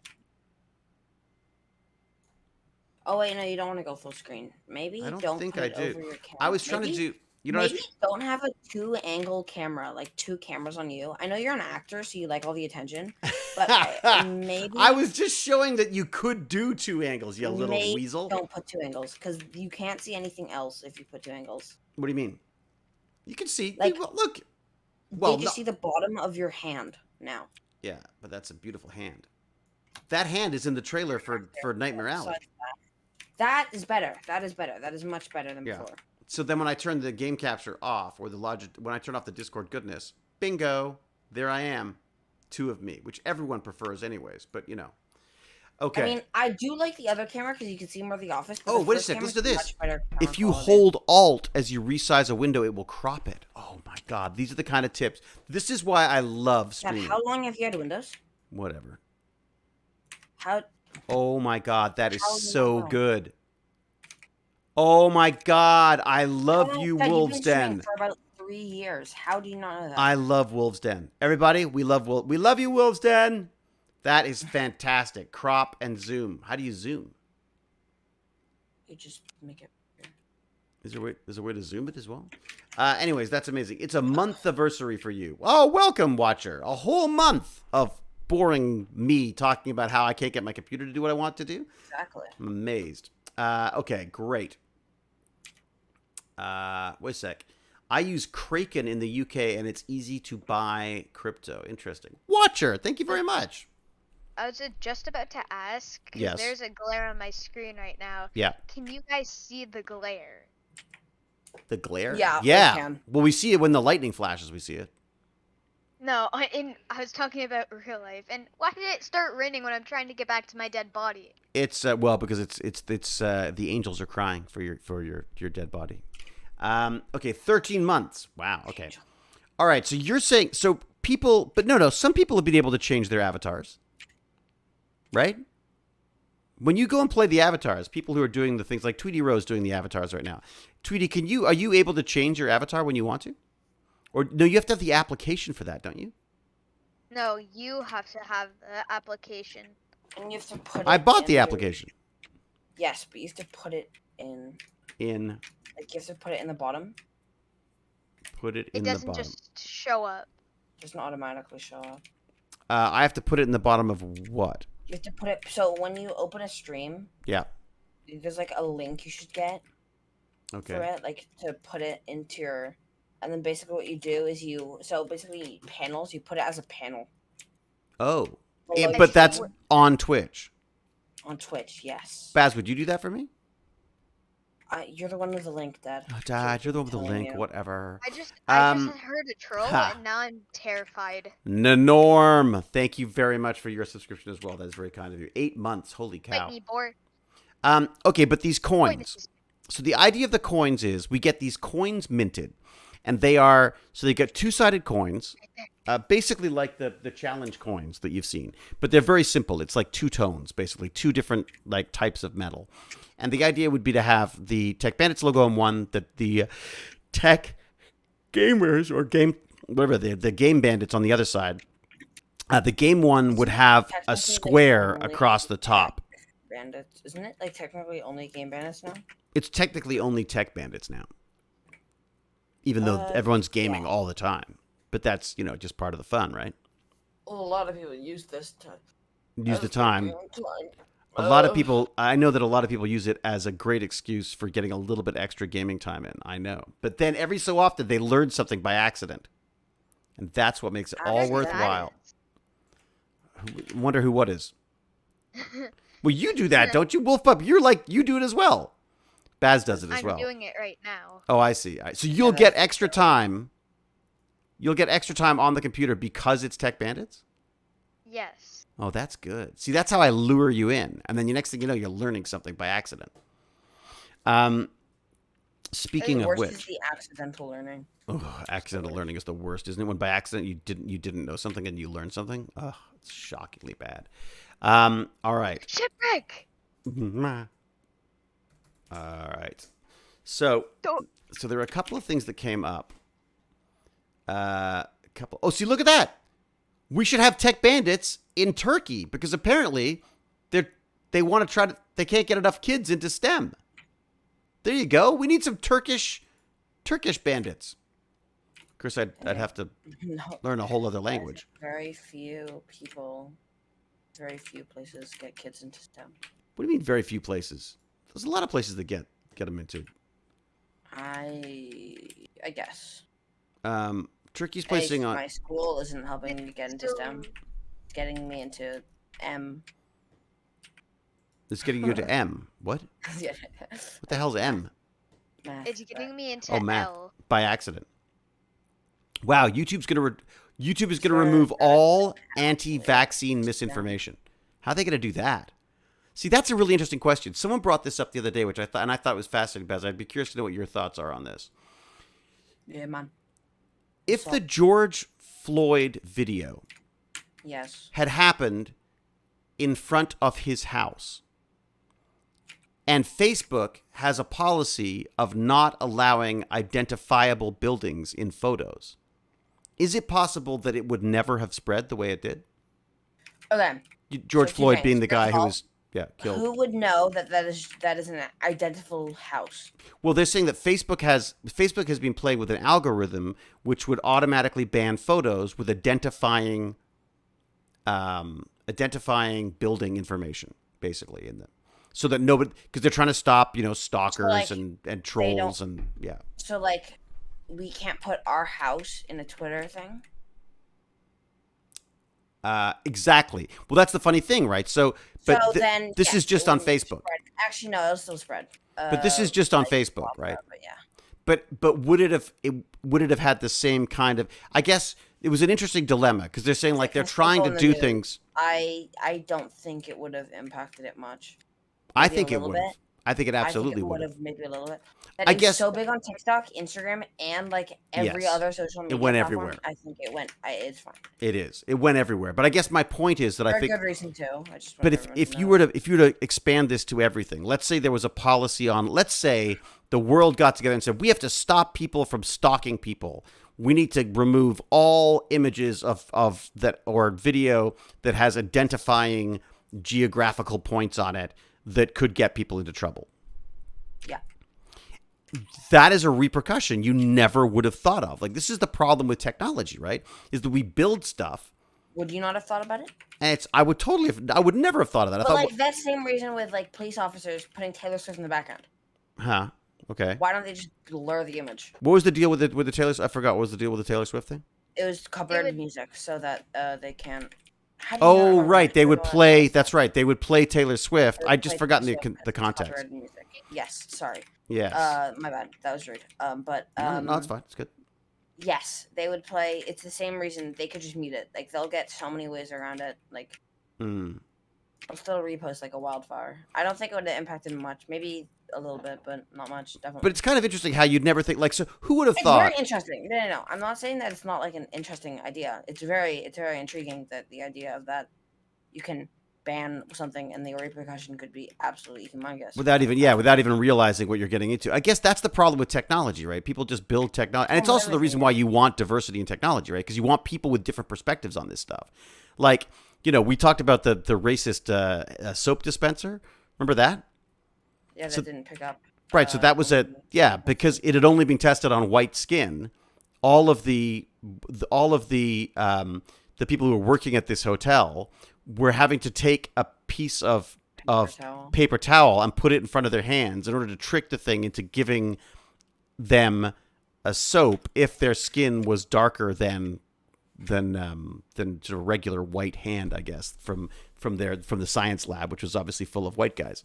Oh wait, no, you don't want to go full screen. Maybe I don't don't think put I it do. over your camera. I was trying to do. You know, maybe don't have a 2-angle camera, like 2 cameras on you. I know you're an actor, so you like all the attention. But maybe I was just showing that you could do 2 angles, you little weasel. Don't put 2 angles because you can't see anything else if you put 2 angles. What do you mean? You can see. Like, look. Well, you see the bottom of your hand now. Yeah, but that's a beautiful hand. That hand is in the trailer for Nightmare Alley. That is better. That is better. That is much better than before. So then when I turn the game capture off, or when I turn off the Discord goodness, bingo, there I am. 2 of me, which everyone prefers anyways, but you know. Okay. I mean, I do like the other camera because you can see more of the office. Oh, wait a sec. Listen to this. If you quality. hold Alt as you resize a window, it will crop it. Oh my God. These are the kind of tips. This is why I love streaming. Dad, how long have you had Windows? Whatever. How? Oh my God. That is so good. Oh my God. I love you, Wolves Den. For about 3 years. How do you not know that? I love Wolves Den. Everybody, we love you, Wolves Den. That is fantastic. Crop and zoom. How do you zoom? You just make it. Is there a way to zoom it as well? Anyways, that's amazing. It's a month anniversary for you. Oh, welcome, watcher. A whole month of boring me talking about how I can't get my computer to do what I want to do. Exactly. I'm amazed. Okay, great. Wait a sec. I use Kraken in the UK, and it's easy to buy crypto. Interesting. Watcher, thank you very much. I was just about to ask. Yes. There's a glare on my screen right now. Yeah. Can you guys see the glare? The glare? Yeah. Yeah. We can. Well, we see it when the lightning flashes. We see it. No, I was talking about real life. And why did it start raining when I'm trying to get back to my dead body? It's well because it's the angels are crying for your dead body. Okay, 13 months. Wow. Okay. All right, so you're saying so people, but no, some people have been able to change their avatars, right? When you go and play the avatars, people who are doing the things like Tweety Rose doing the avatars right now. Tweety, are you able to change your avatar when you want to? Or no, you have to have the application for that, don't you? No, you have to have the application. And you have to put it I bought the in application. Yes, but you have to put it in. Like you have to put it in the bottom. Put it It in the doesn't bottom. just show up. It doesn't automatically show up. I have to put it in the bottom of what? You have to put it. So when you open a stream, Yeah. there's like a link you should get for Okay. it, like to put it into your. And then basically what you do is basically panels, you put it as a panel. Oh. Below your But that's stream on Twitch. on Twitch, yes. Baz, would you do that for me? You're the one with the link, Dad. Oh, Dad, you're the one with the Telling link. you. Whatever. I just Um, heard a troll ha. and now I'm terrified. Norm, thank you very much for your subscription as well. That is very kind of you. 8 months. Holy Fight cow. me, boy. Okay, but these coins. Boy, So the idea of the coins is we get these coins minted, and they get two-sided coins, basically like the challenge coins that you've seen, but they're very simple. It's like two tones, basically two different like types of metal, and the idea would be to have the Tech Bandits logo on one, the Tech Gamers or the Game Bandits on the other side. The game one would have a Technically, square only across the top. Bandits, isn't it? Like technically only Game Bandits now. It's technically only Tech Bandits now, even though everyone's gaming yeah. all the time. But that's, just part of the fun, right? Well, a lot of people use this to Use the time. A lot of people, I know that a lot of people use it as a great excuse for getting a little bit extra gaming time in. I know. But then every so often they learn something by accident. And that's what makes it all Actually, worthwhile. Wonder who what is. Well, you do that, don't you, Wolf Pup? You do it as well. Baz does it as well. I'm doing it right now. Oh, I see. So you'll get extra time. You'll get extra time on the computer because it's Tech Bandits? Yes. Oh, that's good. See, that's how I lure you in. And then the next thing you know, you're learning something by accident. Speaking of worst which, is the accidental learning. oh, accidental learning is the worst, isn't it? When by accident you didn't know something and you learned something. Oh, it's shockingly bad. All right. Shipwreck. All right. So Don't. there were a couple of things that came up. Oh, see, look at that. We should have Tech Bandits in Turkey because apparently they want to try to. They can't get enough kids into STEM. There you go. We need some Turkish bandits. Of course, I'd have to learn a whole other language. Very few places get kids into STEM. What do you mean, very few places? There's a lot of places that get them into. I guess. Turkey's placing on. My school isn't helping me get into STEM. It's getting me into M. It's getting you to M. What? Yeah. What the hell's M? Math, It's getting me into Oh, math. L. By accident. Wow, YouTube is gonna remove all anti-vaccine misinformation. How are they gonna do that? See, that's a really interesting question. Someone brought this up the other day, which I thought was fascinating, Baz. I'd be curious to know what your thoughts are on this. Yeah, man. If the George Floyd video Yes. had happened in front of his house, and Facebook has a policy of not allowing identifiable buildings in photos, is it possible that it would never have spread the way it did? Okay. George So two Floyd things. being the guy First who of all, was killed. Who would know that is an identical house? Well, they're saying that Facebook has been playing with an algorithm which would automatically ban photos with identifying building information, basically, in them, so that nobody, because they're trying to stop stalkers and trolls and yeah. So like, we can't put our house in a Twitter thing. Exactly. Well, that's the funny thing, right? So, but Then this is just it on wouldn't Facebook. spread. Actually, no, it'll still spread. But this is just on like, Facebook, blah, right? But yeah. But would it have had the same kind of? I guess it was an interesting dilemma because they're saying like they're trying to do things. I don't think it would have impacted it much. I Maybe a think it little would have. bit. I think it absolutely I think it would would have. have maybe a little bit. That I it's guess so big on TikTok, Instagram, and like every Yes. other social media went platform. everywhere. I think it went. It's fine. It is. It went everywhere. But I guess my point is that I For a think good reason too. I just But want if, everyone if to you know. were to if you were to expand this to everything, let's say there was a policy on, let's say the world got together and said we have to stop people from stalking people. We need to remove all images of that or video that has identifying geographical points on it that could get people into trouble. Yeah. That is a repercussion you never would have thought of. Like, this is the problem with technology, right? Is that we build stuff. Would you not have thought about it? And I would never have thought of that. I But thought, like that same reason with like police officers putting Taylor Swift in the background. huh? Okay. Why don't they just blur the image? What was the deal with the Taylor? I forgot. What was the deal with the Taylor Swift thing? It was copyrighted would- music so that they can't. How do you not Oh, remember right. that? They would Everyone else play. knows That's that. right. They would play Taylor Swift. They would I just play forgotten Taylor the Swift as context. copyrighted music. Yes, sorry. Yes. My bad. That was rude. But No, it's fine. It's good. yes, they would play. It's the same reason they could just mute it. Like they'll get so many ways around it. Like Mm. I'll still repost like a wildfire. I don't think it would have impacted much. Maybe a little bit, but not much. Definitely. But it's kind of interesting how you'd never think. Like, so who would have It's thought? very interesting. No. I'm not saying that it's not like an interesting idea. It's very intriguing that the idea of that you can ban something and the repercussion could be absolutely humongous. Without even realizing what you're getting into. I guess that's the problem with technology, right? People just build technology, and it's also the reason why you want diversity in technology, right? Because you want people with different perspectives on this stuff. Like, we talked about the racist soap dispenser. Remember that? Yeah, that So- didn't pick up. Right. So that was because it had only been tested on white skin. All of the people who were working at this hotel were having to take a piece of towel. paper towel and put it in front of their hands in order to trick the thing into giving them a soap if their skin was darker than sort of regular white hand, I guess, from the science lab, which was obviously full of white guys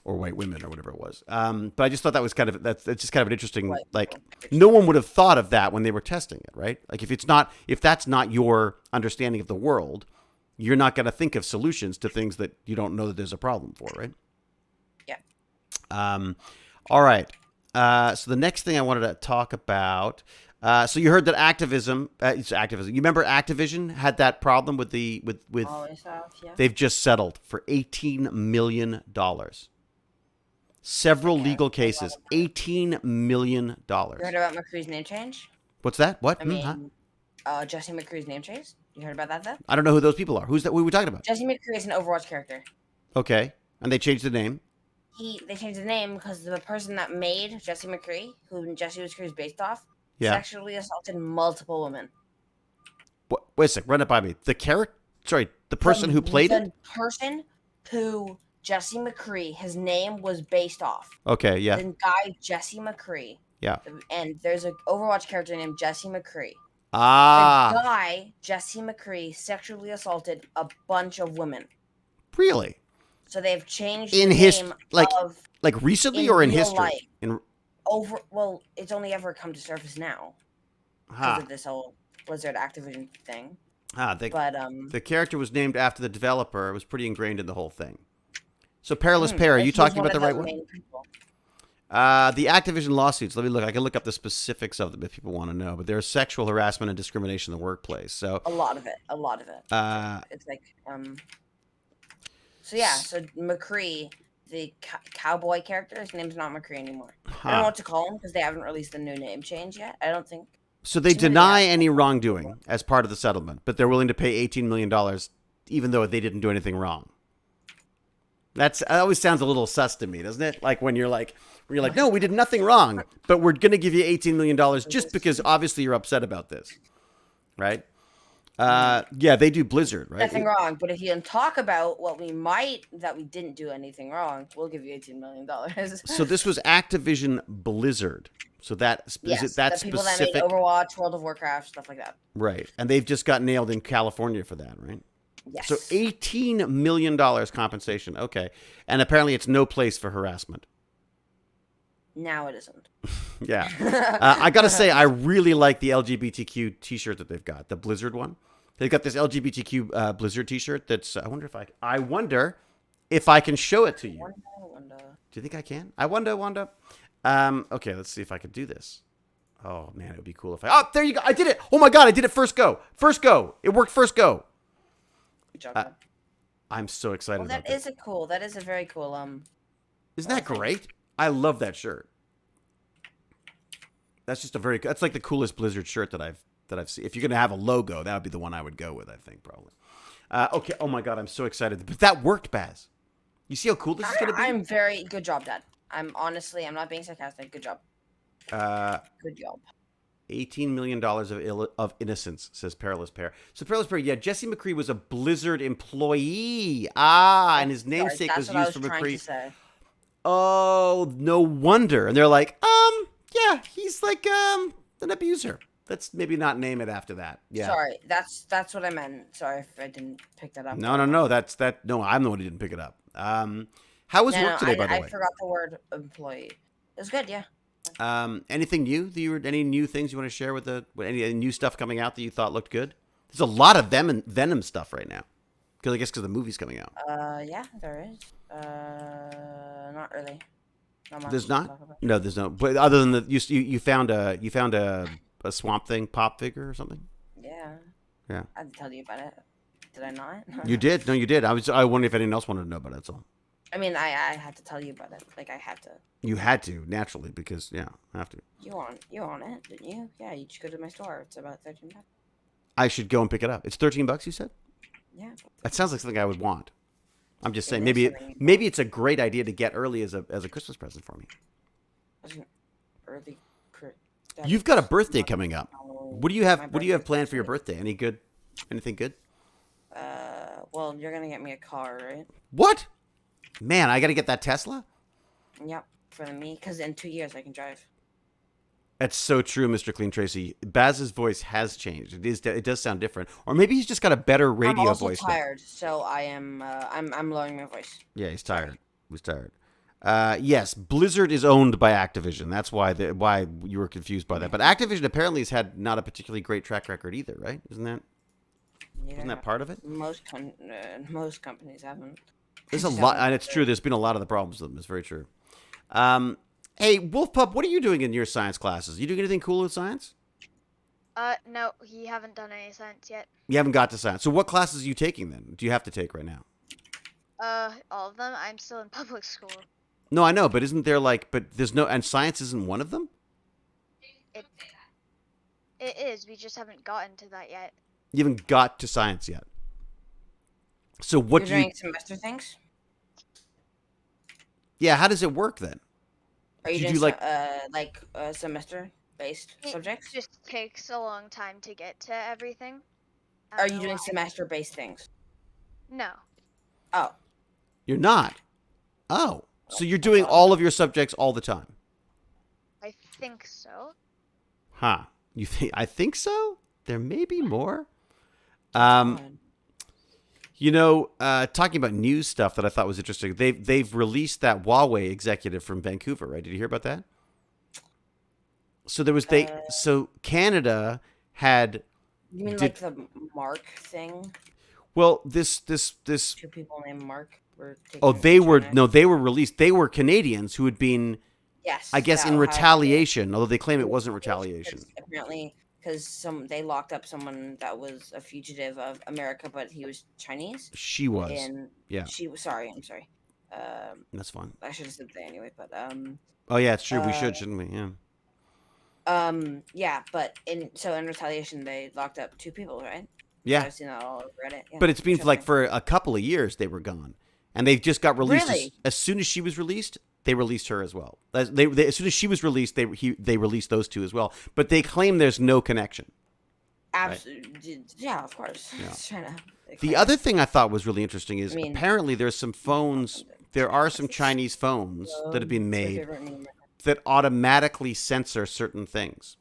or white women or whatever it was. But I just thought that was that's just kind of an interesting, like, no one would have thought of that when they were testing it, right? Like, if that's not your understanding of the world, you're not going to think of solutions to things that you don't know that there's a problem for, right? Yeah. All right. So the next thing I wanted to talk about. So you heard that activism. It's activism. You remember Activision had that problem with Always have, yeah. They've just settled for $18 million. Several legal cases. $18 million. You heard about McCree's name change? What's that? What? I mean, Jesse McCree's name change? You heard about that though? I don't know who those people are. Who's that? Who are we talking about? Jesse McCree is an Overwatch character. Okay. And they changed the name. They changed the name because the person that made Jesse McCree, who Jesse McCree is based off, Yeah. sexually assaulted multiple women. Wait a sec. Run it by me. The person who played it? The person who Jesse McCree, his name was based off. Okay, yeah. The guy Jesse McCree. Yeah. And there's an Overwatch character named Jesse McCree. Ah. The guy, Jesse McCree, sexually assaulted a bunch of women. Really? So they've changed In the his- name like- of Like recently in or in real history? life. Well, it's only ever come to surface now because of this whole Blizzard Activision thing. The character was named after the developer. It was pretty ingrained in the whole thing. So Perilous Pair, are you He's talking one about the of right one? main people. The Activision lawsuits. Let me look. I can look up the specifics of them if people want to know. But there's sexual harassment and discrimination in the workplace. So A lot of it. It's like So yeah, so McCree, the cowboy character, his name's not McCree anymore. I don't know what to call him because they haven't released the new name change yet. I don't think. So they Somebody deny asked any me. wrongdoing as part of the settlement, but they're willing to pay $18 million even though they didn't do anything wrong. That always sounds a little sus to me, doesn't it? Like when you're like, no, we did nothing wrong, but we're going to give you $18 million just because obviously you're upset about this, right? Yeah, they do Blizzard, right? Nothing wrong, but if you talk about what we didn't do anything wrong, we'll give you $18 million. So this was Activision Blizzard. So is it that the people specific? that made Overwatch, World of Warcraft, stuff like that. Right. And they've just got nailed in California for that, right? Yes. So $18 million compensation. Okay. And apparently it's no place for harassment. Now it isn't. Yeah. I got to say, I really like the LGBTQ t-shirt that they've got, the Blizzard one. They've got this LGBTQ Blizzard t-shirt that's, I wonder if I can show it to you. Wonder. Do you think I can? I wonder. Okay, let's see if I could do this. Oh man, it would be cool if I. Oh, there you go. I did it. Oh my god, I did it first go. First go. It worked first go. Good job. Dad. I'm so excited Well, about that this. is a cool. That is a very cool. Isn't that thing. great? I love that shirt. That's just a very. That's like the coolest Blizzard shirt that I've seen. If you're gonna have a logo, that would be the one I would go with. I think probably. Okay. Oh my god, I'm so excited. But that worked, Baz. You see how cool this is gonna be? I'm very good job, Dad. I'm not being sarcastic. Good job. Good job. $18 million of innocence, says Perilous Pear. So Perilous Pear, yeah, Jesse McCree was a Blizzard employee. And his namesake Sorry, was that's what I used for trying to McCree. say. Oh, no wonder. And they're like, yeah, he's like an abuser. Let's maybe not name it after that. Yeah. Sorry, that's what I meant. Sorry if I didn't pick that up. No. That's that. No, I'm the one who didn't pick it up. How was work today, by the way? I forgot the word employee. It was good, yeah. Anything new? Any new things you want to share with any new stuff coming out that you thought looked good? There's a lot of Venom stuff right now. Because the movie's coming out. Yeah, there is. Not really. Not much There's to not. talk about. No, there's no. But other than you found a Swamp Thing pop figure or something. Yeah. Yeah. I had to tell you about it. Did I not? You did. No, you did. I wondered if anyone else wanted to know about it. That's all. I mean, I had to tell you about it. Like I had to. You had to naturally because I have to. You on it, didn't you? Yeah, you just go to my store. It's about $13. I should go and pick it up. It's $13. You said. Yeah. That sounds like something I would want. I'm just saying, It is maybe something you it's a great idea to get early as a Christmas present for me. It was an early. You've got a birthday coming up. What do you have? My What do you have birthday's planned for your next birthday? Anything good? Well, you're gonna get me a car, right? What? Man, I got to get that Tesla. Yep, for me, because in 2 years I can drive. That's so true, Mr. Clean Tracy. Baz's voice has changed. It does sound different, or maybe he's just got a better radio I'm also voice. now. tired, so I am. I'm lowering my voice. Yeah, he's tired. He's tired. Yes, Blizzard is owned by Activision. That's why you were confused by that. But Activision apparently has had not a particularly great track record either, right? Isn't that part of it? Most companies haven't. There's a lot, and it's true. There's been a lot of the problems with them. It's very true. Hey, Wolf Pup, what are you doing in your science classes? You doing anything cool with science? No, he haven't done any science yet. You haven't got to science. So what classes are you taking then? Do you have to take right now? All of them. I'm still in public school. No, I know, but isn't there but there's no, and science isn't one of them? It is. We just haven't gotten to that yet. You haven't got to science yet. So what You're doing semester things? Yeah, how does it work then? Are you Did doing you, semester based It subjects? just takes a long time to get to everything. I Are don't you know doing why. semester based things? No. Oh, You're not. Oh, so you're doing all of your subjects all the time? I think so. Huh? You think? I think so. There may be more. God. Talking about news stuff that I thought was interesting. They've released that Huawei executive from Vancouver, right? Did you hear about that? So there was so Canada had. You mean like the Mark thing? Well, this. Two people named Mark were. Oh, taken they from were China? they were released. They were Canadians who had been, Yes. I guess, that in how- retaliation. Although they claim it wasn't retaliation. Apparently, because they locked up someone that was a fugitive of America, but he was Chinese. She was. And Yeah. she was sorry. I'm sorry. That's fine. I should have said that anyway, but Oh yeah, it's true. We should, shouldn't we? Yeah. yeah, but in retaliation they locked up two people, right? Yeah. I've seen that all over Reddit. Yeah, But it's been like interesting. for a couple of years they were gone, and they just got released Really? as soon as she was released. They released her as well. As soon as she was released, they released those two as well. But they claim there's no connection. Absolutely, yeah, of course. Yeah. Just trying to The other thing I thought was really interesting is I mean- apparently there's some phones. There are some Chinese phones that have been It's my made favorite meme. that automatically censor certain things.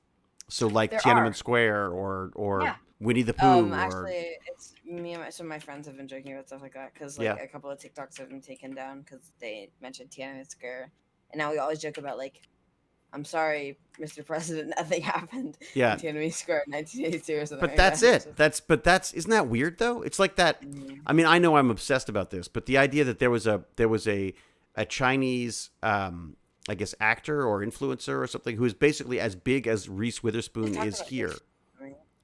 So like There Tiananmen are. Square or Yeah. Winnie the Pooh. Actually, it's me and some of my friends have been joking about stuff like that because Yeah. a couple of TikToks have been taken down because they mentioned Tiananmen Square, and now we always joke about I'm sorry, Mr. President, nothing happened Yeah. in Tiananmen Square in 1982 or something. But that's it. Isn't that weird though? It's like that. I mean, I know I'm obsessed about this, but the idea that there was a Chinese, I guess, actor or influencer or something who is basically as big as Reese Witherspoon is here.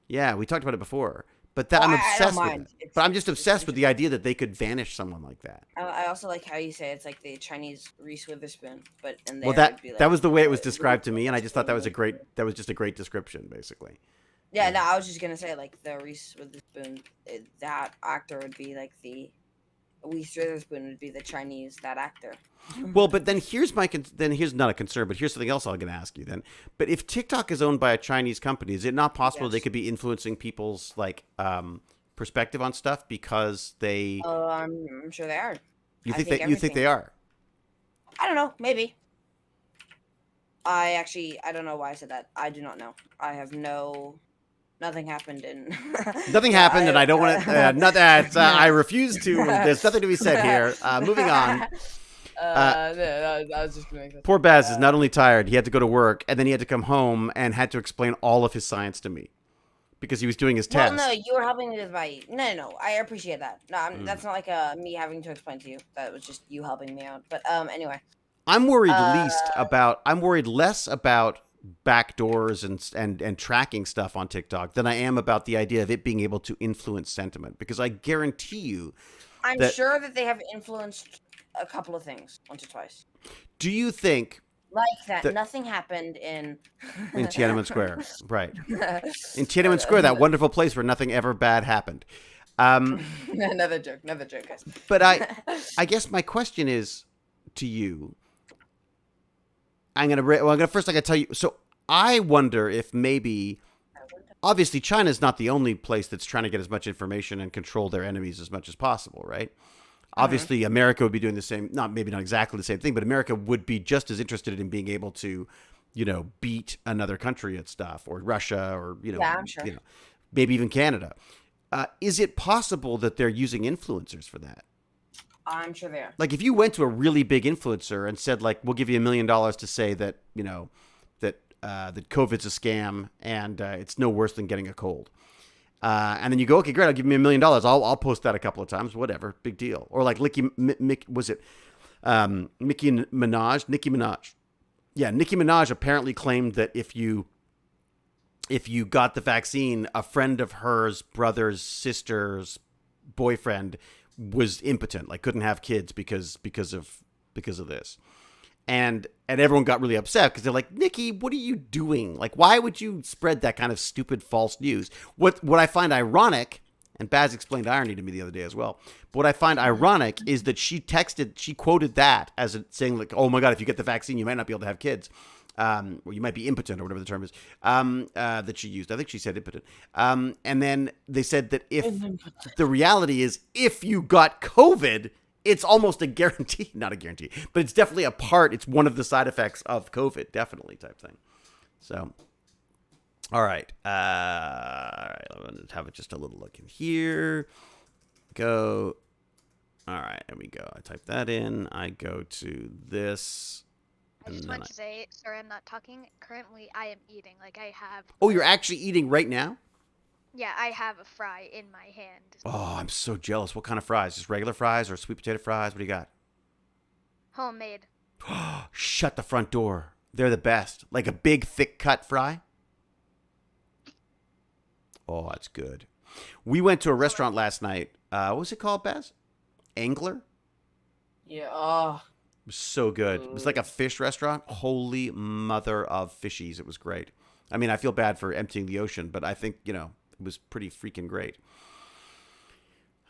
Yeah, we talked about it before. But that I'm obsessed with it. But I'm just obsessed with the idea that they could vanish someone like that. I also like how you say it's like the Chinese Reese Witherspoon, but in there Well, that it'd be like that was the way it was described to me, and I just thought that was just a great description, basically. Yeah, no, I was just gonna say like the Reese Witherspoon, that actor would be like the Reese Witherspoon would be the Chinese that actor. Well, but then here's not a concern, but here's something else I'm going to ask you then. But if TikTok is owned by a Chinese company, is it not possible they could be influencing people's like perspective on stuff because they? I'm sure they are. You think they are? I don't know. Maybe. I don't know why I said that. I do not know. I have nothing happened in. Nothing happened, and I don't want to. I refuse to. There's nothing to be said here. Moving on. I was just gonna make that. Poor Baz is not only tired, he had to go to work, and then he had to come home and had to explain all of his science to me because he was doing his test. Well, no, you were helping me with my. No, I appreciate that. No, that's not like me having to explain to you. That was just you helping me out. But anyway. I'm worried less about backdoors and tracking stuff on TikTok than I am about the idea of it being able to influence sentiment, because I guarantee you I'm sure that they have influenced a couple of things once or twice. Do you think like that nothing happened in Tiananmen Square, right? In Tiananmen Square, that wonderful place where nothing ever bad happened. Another joke, guys. But I guess my question is to you. I'm gonna tell you. So I wonder if maybe, obviously, China's not the only place that's trying to get as much information and control their enemies as much as possible, right? Obviously, America would be doing the same. Maybe not exactly the same thing, but America would be just as interested in being able to, beat another country at stuff, or Russia, or I'm sure. Maybe even Canada. Is it possible that they're using influencers for that? I'm sure they are. Like, if you went to a really big influencer and said, like, we'll give you $1 million to say that, that COVID's a scam and it's no worse than getting a cold. And then you go, okay, great, I'll give you $1 million. I'll post that a couple of times, whatever, big deal. Or like Nicki Minaj? Yeah, Nicki Minaj apparently claimed that if you got the vaccine, a friend of hers, brother's sister's boyfriend was impotent, like couldn't have kids because of this. And everyone got really upset because they're like, Nikki, what are you doing? Like, why would you spread that kind of stupid false news? What I find ironic, and Baz explained irony to me the other day as well, but what I find ironic is that she quoted that as saying, like, oh my God, if you get the vaccine, you might not be able to have kids. Or you might be impotent, or whatever the term is, that she used. I think she said impotent. And then they said that if the reality is, if you got COVID, it's almost a guarantee, not a guarantee, but it's definitely it's one of the side effects of COVID, definitely, type thing. So, all right. I'm going to have just a little look in here. Go. All right, there we go. I type that in. I go to this. I just want to say, sorry, I'm not talking. Currently, I am eating. Like, I have. Oh, you're actually eating right now? Yeah, I have a fry in my hand. Oh, I'm so jealous. What kind of fries? Just regular fries or sweet potato fries? What do you got? Homemade. Shut the front door. They're the best. Like a big, thick cut fry? Oh, that's good. We went to a restaurant last night. What was it called, Baz? Angler? Yeah. Oh. It was so good. It was like a fish restaurant. Holy mother of fishies. It was great. I mean, I feel bad for emptying the ocean, but I think, it was pretty freaking great.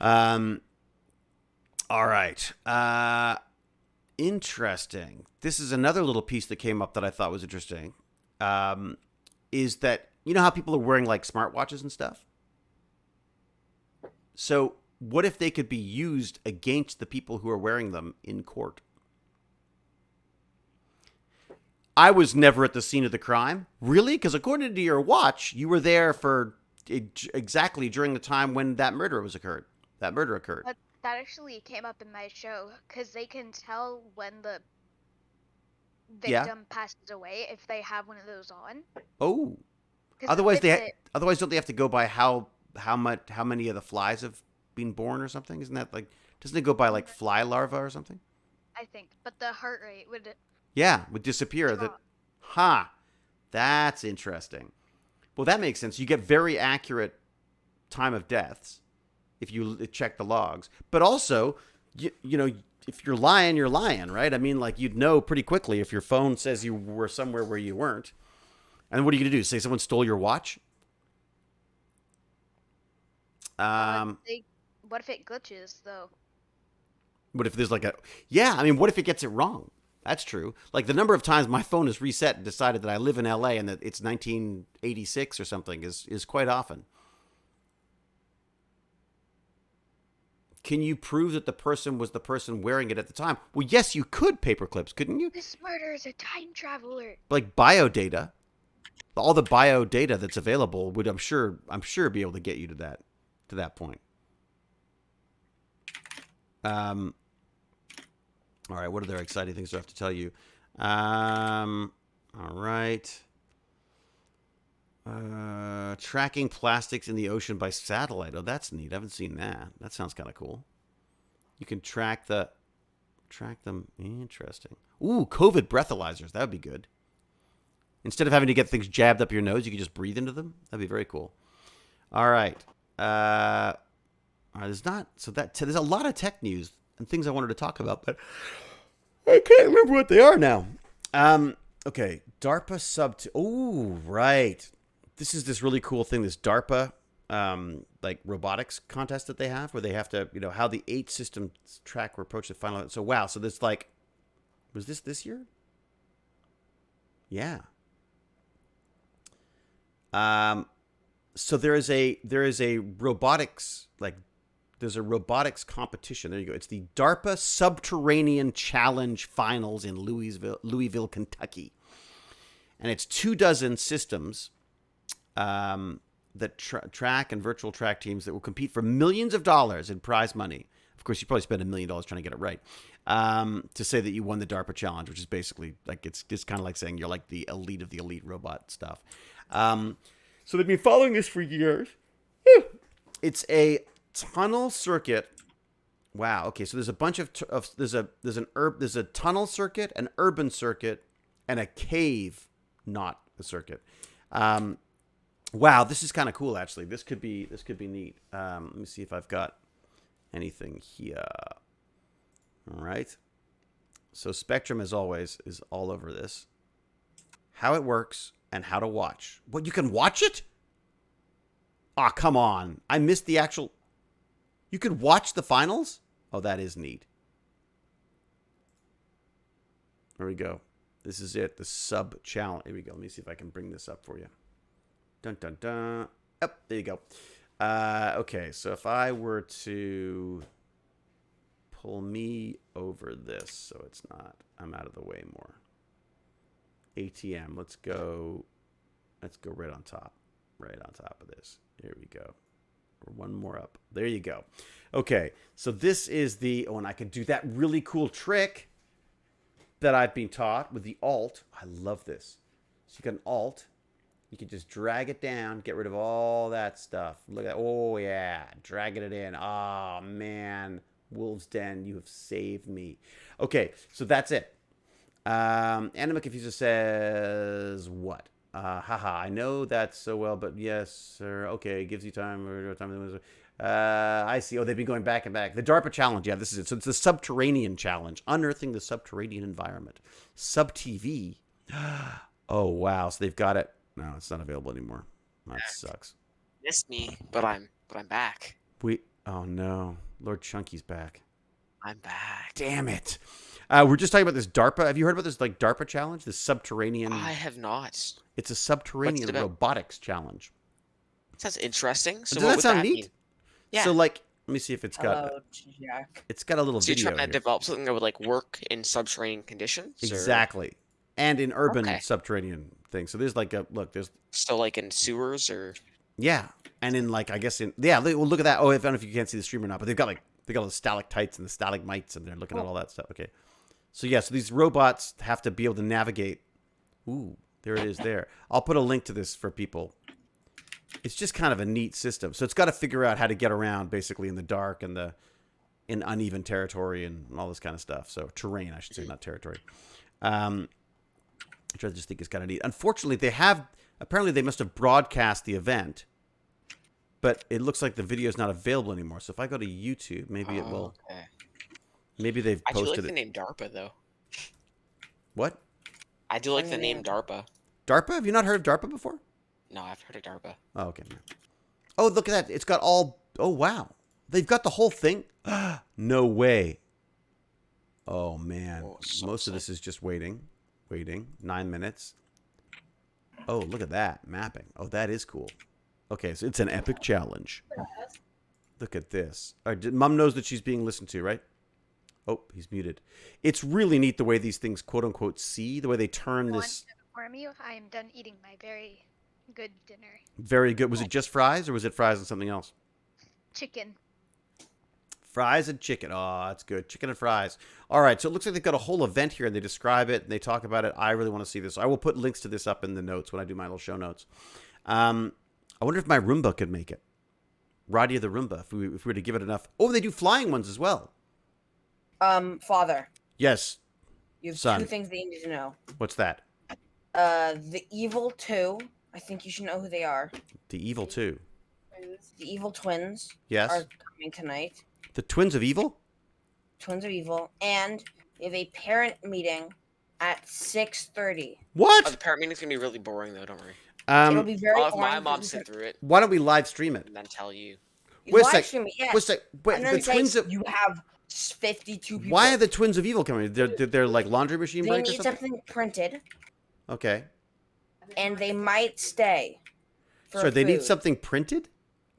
All right. Interesting. This is another little piece that came up that I thought was interesting. Is that, how people are wearing like smartwatches and stuff? So what if they could be used against the people who are wearing them in court? I was never at the scene of the crime. Really? Because according to your watch, you were there for exactly during the time when that murder occurred. But that actually came up in my show, because they can tell when Yeah. victim passes away if they have one of those on. Oh. 'Cause Otherwise, with it- otherwise don't they have to go by how many of the flies have been born or something? Isn't that like doesn't it go by like fly larva or something? I think, but the heart rate would Yeah, would disappear. drop. That's interesting. Well, that makes sense. You get very accurate time of deaths if you check the logs. But also, you know, if you're lying, right? I mean, like you'd know pretty quickly if your phone says you were somewhere where you weren't. And what are you gonna do? Say someone stole your watch? What if it glitches though? What if there's like I mean, what if it gets it wrong? That's true. Like the number of times my phone is reset and decided that I live in LA and that it's 1986 or something is quite often. Can you prove that the person was the person wearing it at the time? Well, yes, you could paperclips, couldn't you? This murder is a time traveler. Like biodata, all the biodata that's available would, I'm sure, be able to get you to that point. All right, what other exciting things do I have to tell you? All right. Tracking plastics in the ocean by satellite. Oh, that's neat. I haven't seen that. That sounds kind of cool. You can track them. Interesting. Ooh, COVID breathalyzers. That would be good. Instead of having to get things jabbed up your nose, you can just breathe into them. That'd be very cool. All right. All right. There's a lot of tech news and things I wanted to talk about, but I can't remember what they are now. Okay. DARPA oh, right. This is this really cool thing, this DARPA like robotics contest that they have, where they have to, how the 8 systems track or approach the final. So wow, so this was this year? Yeah. So there is a robotics there's a robotics competition. There you go. It's the DARPA Subterranean Challenge Finals in Louisville, Kentucky. And it's 24 systems that track and virtual track teams that will compete for millions of dollars in prize money. Of course, you probably spend $1 million trying to get it right. To say that you won the DARPA challenge, which is basically like it's kind of like saying you're like the elite of the elite robot stuff. So they've been following this for years. It's a tunnel circuit. Wow. Okay. So there's a bunch there's a tunnel circuit, an urban circuit, and a cave, not a circuit. Wow. This is kind of cool. Actually, this could be neat. Let me see if I've got anything here. All right. So Spectrum, as always, is all over this. How it works and how to watch. What, you can watch it? Aw, come on. I missed the actual... You could watch the finals? Oh, that is neat. There we go. This is it. The sub challenge. Here we go. Let me see if I can bring this up for you. Dun, dun, dun. Oh, there you go. Okay, so if I were to pull me over this so it's not... I'm out of the way more. ATM. Let's go right on top. Right on top of this. Here we go. Or one more up. There you go. Okay, so this is the... Oh, and I can do that really cool trick that I've been taught with the Alt. I love this. So you got an Alt. You can just drag it down, get rid of all that stuff. Look at that. Oh, yeah. Dragging it in. Oh, man. Wolf's Den, you have saved me. Okay, so that's it. Anima Confuser says what? I know that so well, but yes, sir. Okay, gives you time. I see. Oh, they've been going back and back. The DARPA challenge. Yeah, this is it. So it's the Subterranean challenge, unearthing the subterranean environment. Sub TV. Oh wow. So they've got it. No, it's not available anymore. That sucks. Missed me, but I'm back. Oh no, Lord Chunky's back. I'm back. Damn it. We're just talking about this DARPA. Have you heard about this DARPA challenge? This subterranean. I have not. It's a subterranean robotics challenge. Sounds interesting. So Does what that would sound that neat? mean? Yeah. So let me see if it's got. Hello, Jack. It's got a little So you're video. trying to Here. develop something that would like work in subterranean conditions? or- Exactly. And in urban Okay. subterranean things. So there's like a look. There's So like in sewers or yeah, and in like I guess in yeah. Well, look at that. Oh, I don't know if you can't see the stream or not, but they've got the stalactites and the stalagmites, and they're looking at all that stuff. Okay, So yeah, so these robots have to be able to navigate. Ooh, there it is there. I'll put a link to this for people. It's just kind of a neat system. So it's got to figure out how to get around basically in the dark and in uneven territory and all this kind of stuff. So terrain, I should say, not territory. Which I just think is kind of neat. Unfortunately, apparently they must have broadcast the event, but it looks like the video is not available anymore. So if I go to YouTube, maybe it will. Okay. Maybe they've I do like posted the it. name DARPA though. What? I do like the name DARPA. DARPA? Have you not heard of DARPA before? No, I've heard of DARPA. Oh, okay. Oh, look at that. It's got all... Oh, wow. They've got the whole thing? No way. Oh, man. Oh, so Most of this is just waiting. 9 minutes. Oh, look at that. Mapping. Oh, that is cool. Okay, so it's an epic challenge. Look at this. All right, Mom knows that she's being listened to, right? Oh, he's muted. It's really neat the way these things, quote unquote, see, the way they turn this. Inform you, I am done eating my very good dinner. Very good. Was it just fries or was it fries and something else? Chicken. Fries and chicken. Oh, that's good. Chicken and fries. All right. So it looks like they've got a whole event here and they describe it and they talk about it. I really want to see this. I will put links to this up in the notes when I do my little show notes. I wonder if my Roomba could make it. Radia the Roomba, if we were to give it enough. Oh, they do flying ones as well. Father, Yes. you have Son. 2 things that you need to know. What's that? The Evil 2. I think you should know who they are. The Evil 2. The Evil Twins Yes. are coming tonight. The Twins of Evil? Twins are evil. And we have a parent meeting at 6:30. What? Oh, the parent meeting's gonna be really boring though. Don't worry. It'll be very I'll have my boring mom because sit through it Why don't we live stream it? and then tell you. you Wait a live sec. stream it, yeah. Wait a sec. Wait, And then the say Twins of... you have 52 people. Why are the Twins of Evil coming? They're like laundry machine They breaks or need something? something printed, Okay. and they might stay. For So they need food. something printed?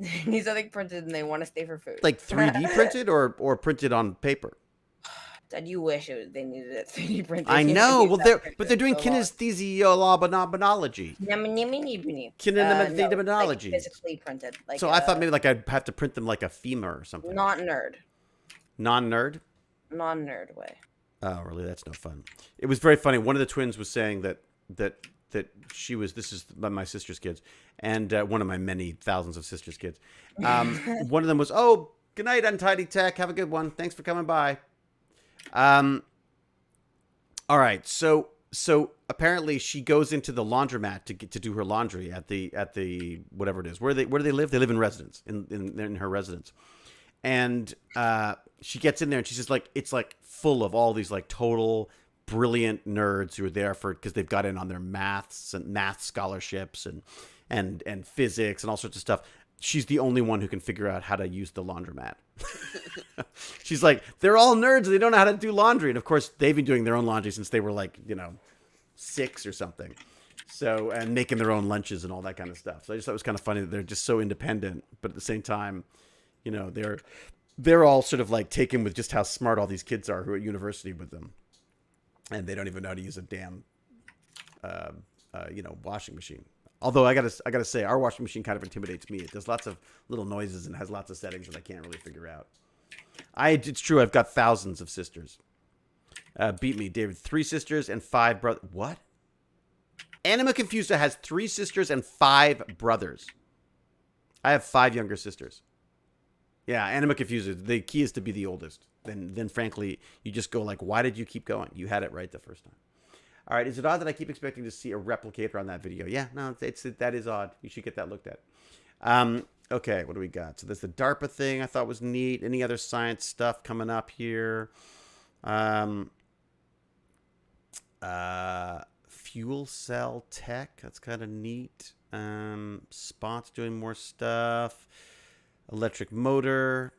They need something printed, and they want to stay for food. Like 3D printed or printed on paper? Dad, you wish they needed it 3D printed. I You know. need Well, that they're doing printed so kinesthesiology. long. Kinematonology. Physically printed. Like, So I thought maybe like I'd have to print them like a femur or something. not nerd, Non-nerd? non-nerd way. Oh, really? That's no fun. It was very funny. One of the twins was saying that she was. This is my sister's kids, and one of my many thousands of sister's kids. One of them was, "Oh, good night, Untidy Tech. Have a good one. Thanks for coming by." All right. So apparently she goes into the laundromat to do her laundry at the whatever it is. Where do they live? They live in residence in her residence, and she gets in there and she's just like, it's like full of all these like total brilliant nerds who are there because they've got in on their math scholarships and physics and all sorts of stuff. She's the only one who can figure out how to use the laundromat. She's like, they're all nerds. They don't know how to do laundry. And of course, they've been doing their own laundry since they were like, 6 or something. So, and making their own lunches and all that kind of stuff. So I just thought it was kind of funny that they're just so independent, but at the same time, they're all sort of like taken with just how smart all these kids are who are at university with them. And they don't even know how to use a damn, washing machine. Although I gotta say, our washing machine kind of intimidates me. It does lots of little noises and has lots of settings that I can't really figure out. It's true. I've got thousands of sisters. Beat me, David. 3 sisters and 5 brothers. What? Anima Confusa has 3 sisters and 5 brothers. I have 5 younger sisters. Yeah, Anima Confusa. The key is to be the oldest. Then frankly, you just go like, why did you keep going? You had it right the first time. All right, is it odd that I keep expecting to see a replicator on that video? Yeah, no, that is odd. You should get that looked at. Okay, what do we got? So there's the DARPA thing I thought was neat. Any other science stuff coming up here? Fuel cell tech, that's kind of neat. Spot's doing more stuff. Electric motor.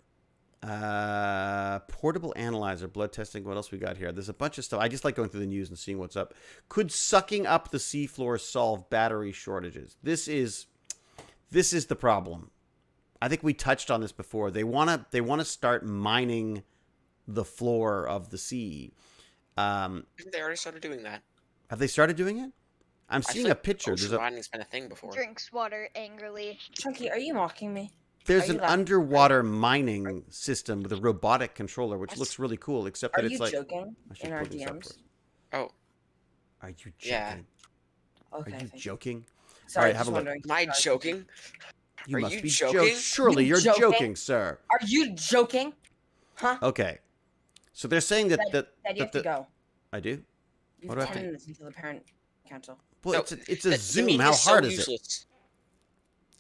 Portable analyzer, blood testing. What else we got here? There's a bunch of stuff. I just like going through the news and seeing what's up. Could sucking up the seafloor solve battery shortages? This is the problem. I think we touched on this before. They want to start mining the floor of the sea. They already started doing that. Have they started doing it? I'm seeing a picture. Ocean mining's been a thing before. Drinks water angrily. Chunky, are you mocking me? There's Are you an laughing? underwater mining system with a robotic controller, which looks really cool, except Are that you it's like. joking I should in our pull this up DMs? first. Oh, Are you joking? Yeah. Okay. Are you thank you. joking? Sorry, Alright, have just a look. wondering. am I Sorry. joking? You Are must you be joking? Surely You you're joking? joking, sir. Are you joking? Huh? Okay. So they're saying that Dad, you have to the go. I do. You What have do I 10 have to? minutes until the parent council. Well, No, it's a the Zoom. meeting How is so hard is it? useless.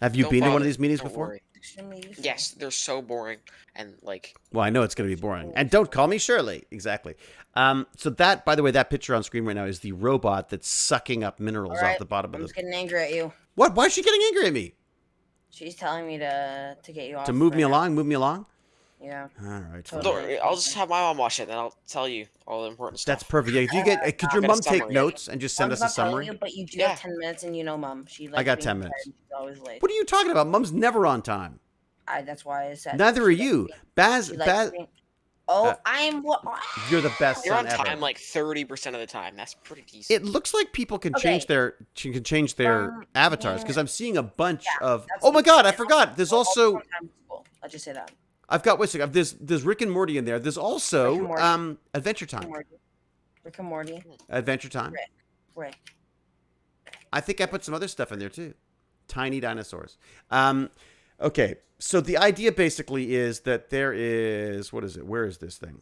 Have you Don't been in one of bother. these meetings Don't before? worry. Extremely useful. Yes, they're so boring and like. Well, I know it's going to be boring. And don't call me Shirley. Exactly. So that, by the way, that picture on screen right now is the robot that's sucking up minerals All right, off the bottom of I'm the. just getting angry at you. What? Why is she getting angry at me? She's telling me to get you off. To move right me now. along? Move me along? Yeah. All right. Totally. Fine. Don't worry, I'll just have my mom watch it, then I'll tell you all the important stuff. That's perfect. Yeah, if you get, could your Get a mom take summary. notes and just send Mom's us a not telling summary? you, but you do Yeah. have 10 minutes, and you know, Mom. She likes I got being 10 tired minutes. and she's always late. What are you talking about? Mom's never on time. That's why I said. Neither are she likes you. being- she likes being- Oh, uh, I'm what? You're the best You're son on ever. time like 30% of the time. That's pretty decent. It looks like people can Okay. change their avatars yeah. because I'm seeing a bunch of. that's Oh my god! I fine. forgot. There's also. on time to school. Let's just say that. I've got. Wait a second. There's Rick and Morty in there. There's Rick also and Morty. Adventure Rick and Time. Morty. Rick and Morty. Adventure Time. Rick. I think I put some other stuff in there too. Tiny dinosaurs. Okay. So the idea basically is that there is, what is it? Where is this thing?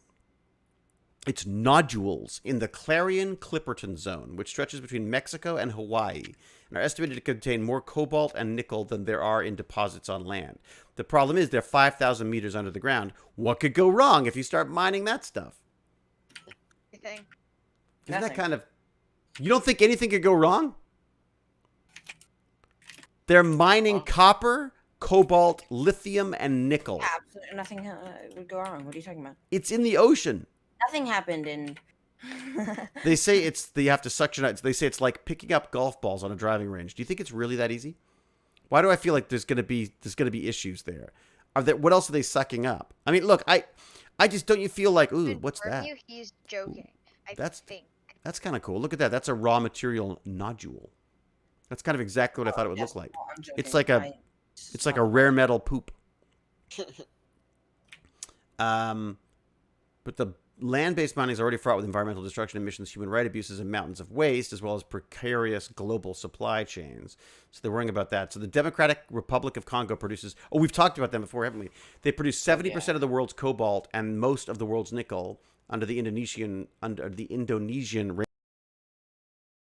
It's nodules in the Clarion-Clipperton Zone, which stretches between Mexico and Hawaii, and are estimated to contain more cobalt and nickel than there are in deposits on land. The problem is they're 5,000 meters under the ground. What could go wrong if you start mining that stuff? Everything. Isn't that Nothing. kind of... You don't think anything could go wrong? They're mining copper, cobalt, lithium, and nickel. Absolutely nothing would go wrong. What are you talking about? It's in the ocean. Nothing happened in. They say you have to suction out. They say it's like picking up golf balls on a driving range. Do you think it's really that easy? Why do I feel like there's gonna be issues there? What else are they sucking up? I mean, look, I just don't you feel like, ooh, what's that? You, he's joking. I That's- think. That's kind of cool. Look at that. That's a raw material nodule. That's kind of exactly what I thought it would Yes, look like. no, I'm joking. It's like a rare metal poop. But the land-based mining is already fraught with environmental destruction, emissions, human rights abuses, and mountains of waste, as well as precarious global supply chains. So they're worrying about that. So the Democratic Republic of Congo produces... Oh, we've talked about them before, haven't we? They produce 70% of the world's cobalt and most of the world's nickel under the Indonesian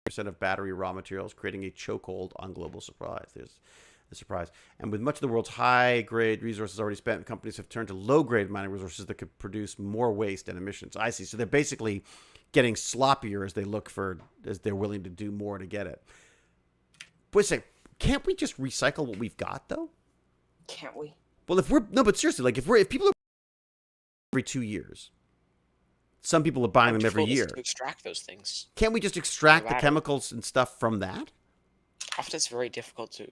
percent of battery raw materials, creating a chokehold on global supplies. There's the surprise. And with much of the world's high-grade resources already spent, companies have turned to low-grade mining resources that could produce more waste and emissions. I see. So they're basically getting sloppier as they're willing to do more to get it. Wait a second. Can't we just recycle what we've got, though? Can't we? Well, but seriously, like if people are every 2 years, some people are buying them every year. To extract those things. Can't we just extract the Matter. chemicals and stuff from that? Often it's very difficult to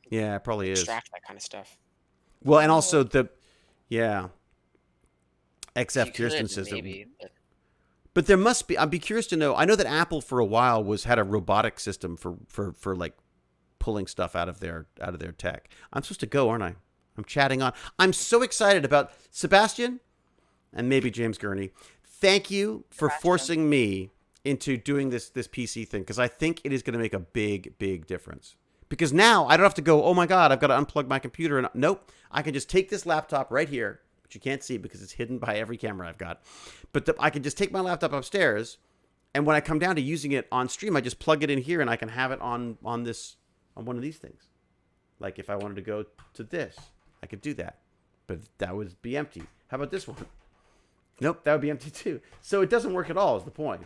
Yeah, it probably is. extract that kind of stuff. Well, and also XF You Kirsten could, says that. maybe, But there must be. I'd be curious to know. I know that Apple for a while had a robotic system for like pulling stuff out of their tech. I'm supposed to go, aren't I? I'm chatting on. I'm so excited about Sebastian and maybe James Gurney. Thank you for forcing me into doing this PC thing, because I think it is going to make a big difference. Because now I don't have to go, oh my God, I've got to unplug my computer. And nope, I can just take this laptop right here, which you can't see because it's hidden by every camera I've got. But I can just take my laptop upstairs, and when I come down to using it on stream, I just plug it in here, and I can have it on one of these things. Like if I wanted to go to this, I could do that. But that would be empty. How about this one? Nope, that would be empty too. So it doesn't work at all is the point.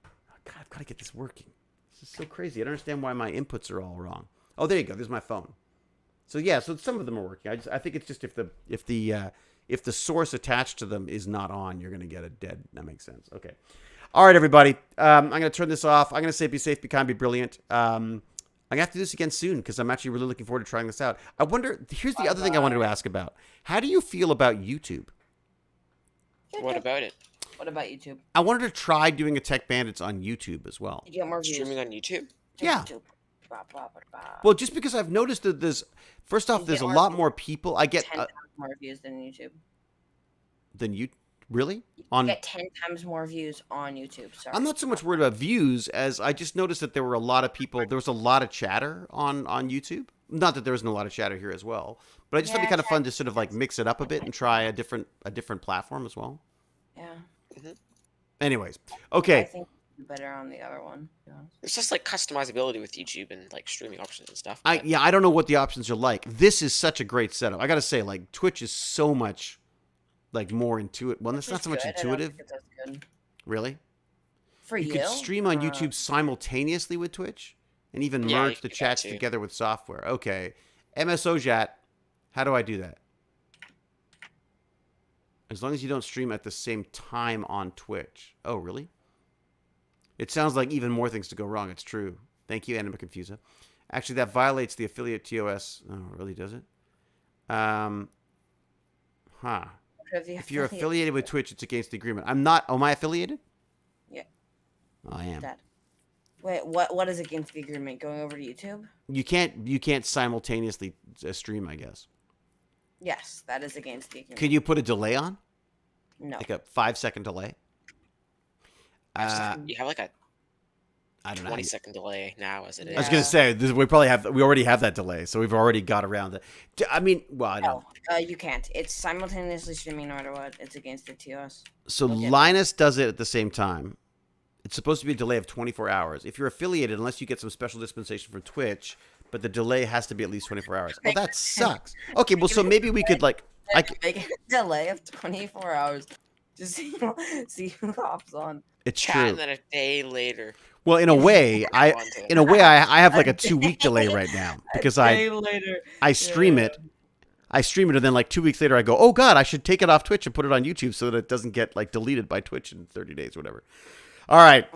Oh, God, I've got to get this working. This is so crazy. I don't understand why my inputs are all wrong. Oh, there you go. There's my phone. So yeah, so some of them are working. I think it's just if the source attached to them is not on, you're going to get a dead. That makes sense. Okay. All right, everybody. I'm going to turn this off. I'm going to say be safe, be kind, be brilliant. I'm going to have to do this again soon because I'm actually really looking forward to trying this out. I wonder, here's the other thing I wanted to ask about. How do you feel about YouTube? what about it? What about YouTube? I wanted to try doing a Tech Bandits on YouTube as well. Did you get more views? Streaming on YouTube? Yeah. YouTube. Well, just because I've noticed that first off, You there's get a more lot views. more people. I get 10 times more views than YouTube. than you really You on. get 10 times more views on YouTube. Sorry. I'm not so much worried about views as I just noticed that there were a lot of people. There was a lot of chatter on YouTube. Not that there isn't a lot of chatter here as well, but I just thought it'd be kind of fun to sort of like mix it up a bit and try a different platform as well. Yeah. Anyways, I okay. think better on the other one. To be honest. It's just like customizability with YouTube and like streaming options and stuff. I don't know what the options are like. This is such a great setup. I gotta say, like Twitch is so much like more intuitive. Well, it's not so much Good. I don't intuitive, think it's as good. really. For You could stream on YouTube simultaneously with Twitch, and even Yeah, you merge could the do that chats too. together with software. Okay, MSOJat, how do I do that? As long as you don't stream at the same time on Twitch. Oh, really? It sounds like even more things to go wrong. It's true. Thank you, Anima Confusa. Actually, that violates the affiliate TOS. Oh, really, does it? If you're affiliated with Twitch, it's against the agreement. I'm not. Am I affiliated? Yeah. Oh, I am. That. Wait, what is against the agreement? Going over to YouTube? You can't simultaneously stream, I guess. Yes, that is against the agreement. Could you put a delay on? No. Like a 5-second delay? You have like a I don't know. 20-second delay now as it is. I was gonna say we already have that delay, so we've already got around it. I mean, well, I don't. No, you can't. It's simultaneously streaming no matter what. It's against the TOS. So Linus does it at the same time. It's supposed to be a delay of 24 hours. If you're affiliated, unless you get some special dispensation from Twitch, but the delay has to be at least 24 hours. Oh, that sucks. Okay, well, so maybe we could like Make a delay of 24 hours. Just see who hops on. It's Chat true. and then a day later. Well, in a way, I have like a 2-week delay right now because I stream it. I stream it, and then like 2 weeks later, I go, "Oh God, I should take it off Twitch and put it on YouTube so that it doesn't get like deleted by Twitch in 30 days, or whatever." All right,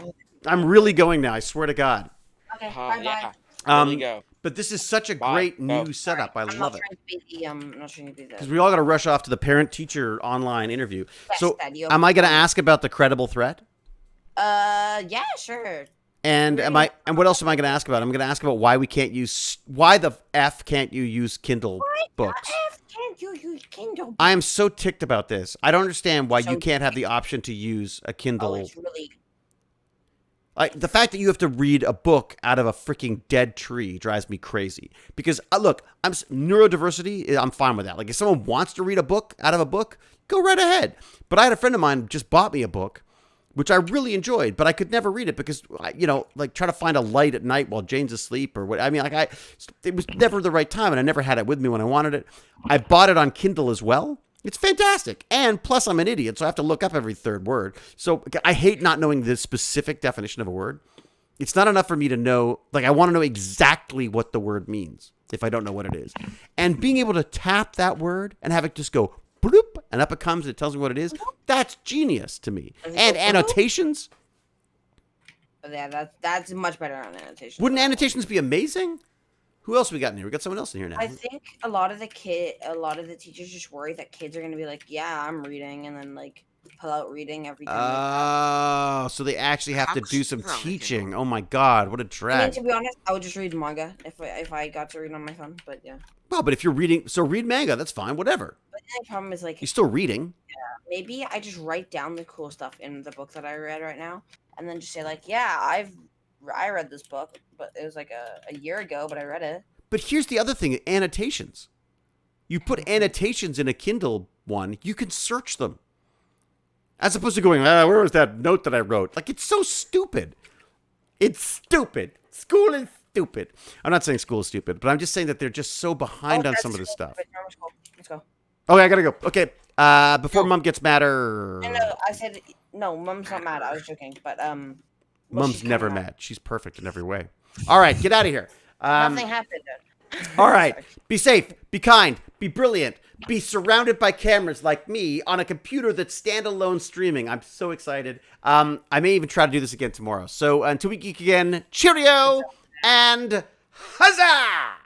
I'm really going now. I swear to God. Okay, bye Yeah. bye. Really go. But this is such a Bye. great Go. new setup. I I'm love not it trying to be the I'm not trying to be because the. we all got to rush off to the parent-teacher online interview. Yes, So, Dad, you am I going to ask about the credible threat? Yeah, sure. And what else am I going to ask about? I'm going to ask about why the F can't you use Kindle books? Can't you use Kindle? I am so ticked about this. I don't understand why So you can't have the option to use a Kindle. Oh, it's really. Like the fact that you have to read a book out of a freaking dead tree drives me crazy. Because look, neurodiversity. I'm fine with that. Like if someone wants to read a book out of a book, go right ahead. But I had a friend of mine just bought me a book, which I really enjoyed, but I could never read it because like try to find a light at night while Jane's asleep or what. I mean, it was never the right time, and I never had it with me when I wanted it. I bought it on Kindle as well. It's fantastic. And plus I'm an idiot, so I have to look up every third word. So I hate not knowing the specific definition of a word. It's not enough for me to know, like I want to know exactly what the word means if I don't know what it is. And being able to tap that word and have it just go bloop, and up it comes and it tells me what it is, that's genius to me. And annotations. Yeah, that's much better on annotations. Wouldn't annotations be amazing? Who else we got in here? We got someone else in here now. I think a lot of the teachers just worry that kids are gonna be like, yeah, I'm reading, and then like pull out reading every time. Oh, so they actually have to do some teaching. Oh my God, what a I mean, drag. to be honest, I would just read manga if I got to read on my phone. But yeah, Well, but if you're reading, so read manga, that's fine, whatever. but the only problem is like You're still reading. maybe I just write down the cool stuff in the book that I read right now, and then just say like, yeah, I read this book, but it was like a year ago, but I read it. But here's the other thing, annotations. You put annotations in a Kindle one, you can search them. As opposed to going, where was that note that I wrote? Like, it's so stupid. It's stupid. School is stupid. I'm not saying school is stupid, but I'm just saying that they're just so behind on some of this stuff. Let's go. Okay, I gotta go. Okay, before Mom gets madder. No, I said no. Mom's not mad. I was joking, but Mom's never mad. She's perfect in every way. All right, get out of here. Nothing happened. All right. Be safe. Be kind. Be brilliant. Be surrounded by cameras like me on a computer that's standalone streaming. I'm so excited. I may even try to do this again tomorrow. So until we geek again, cheerio and huzzah!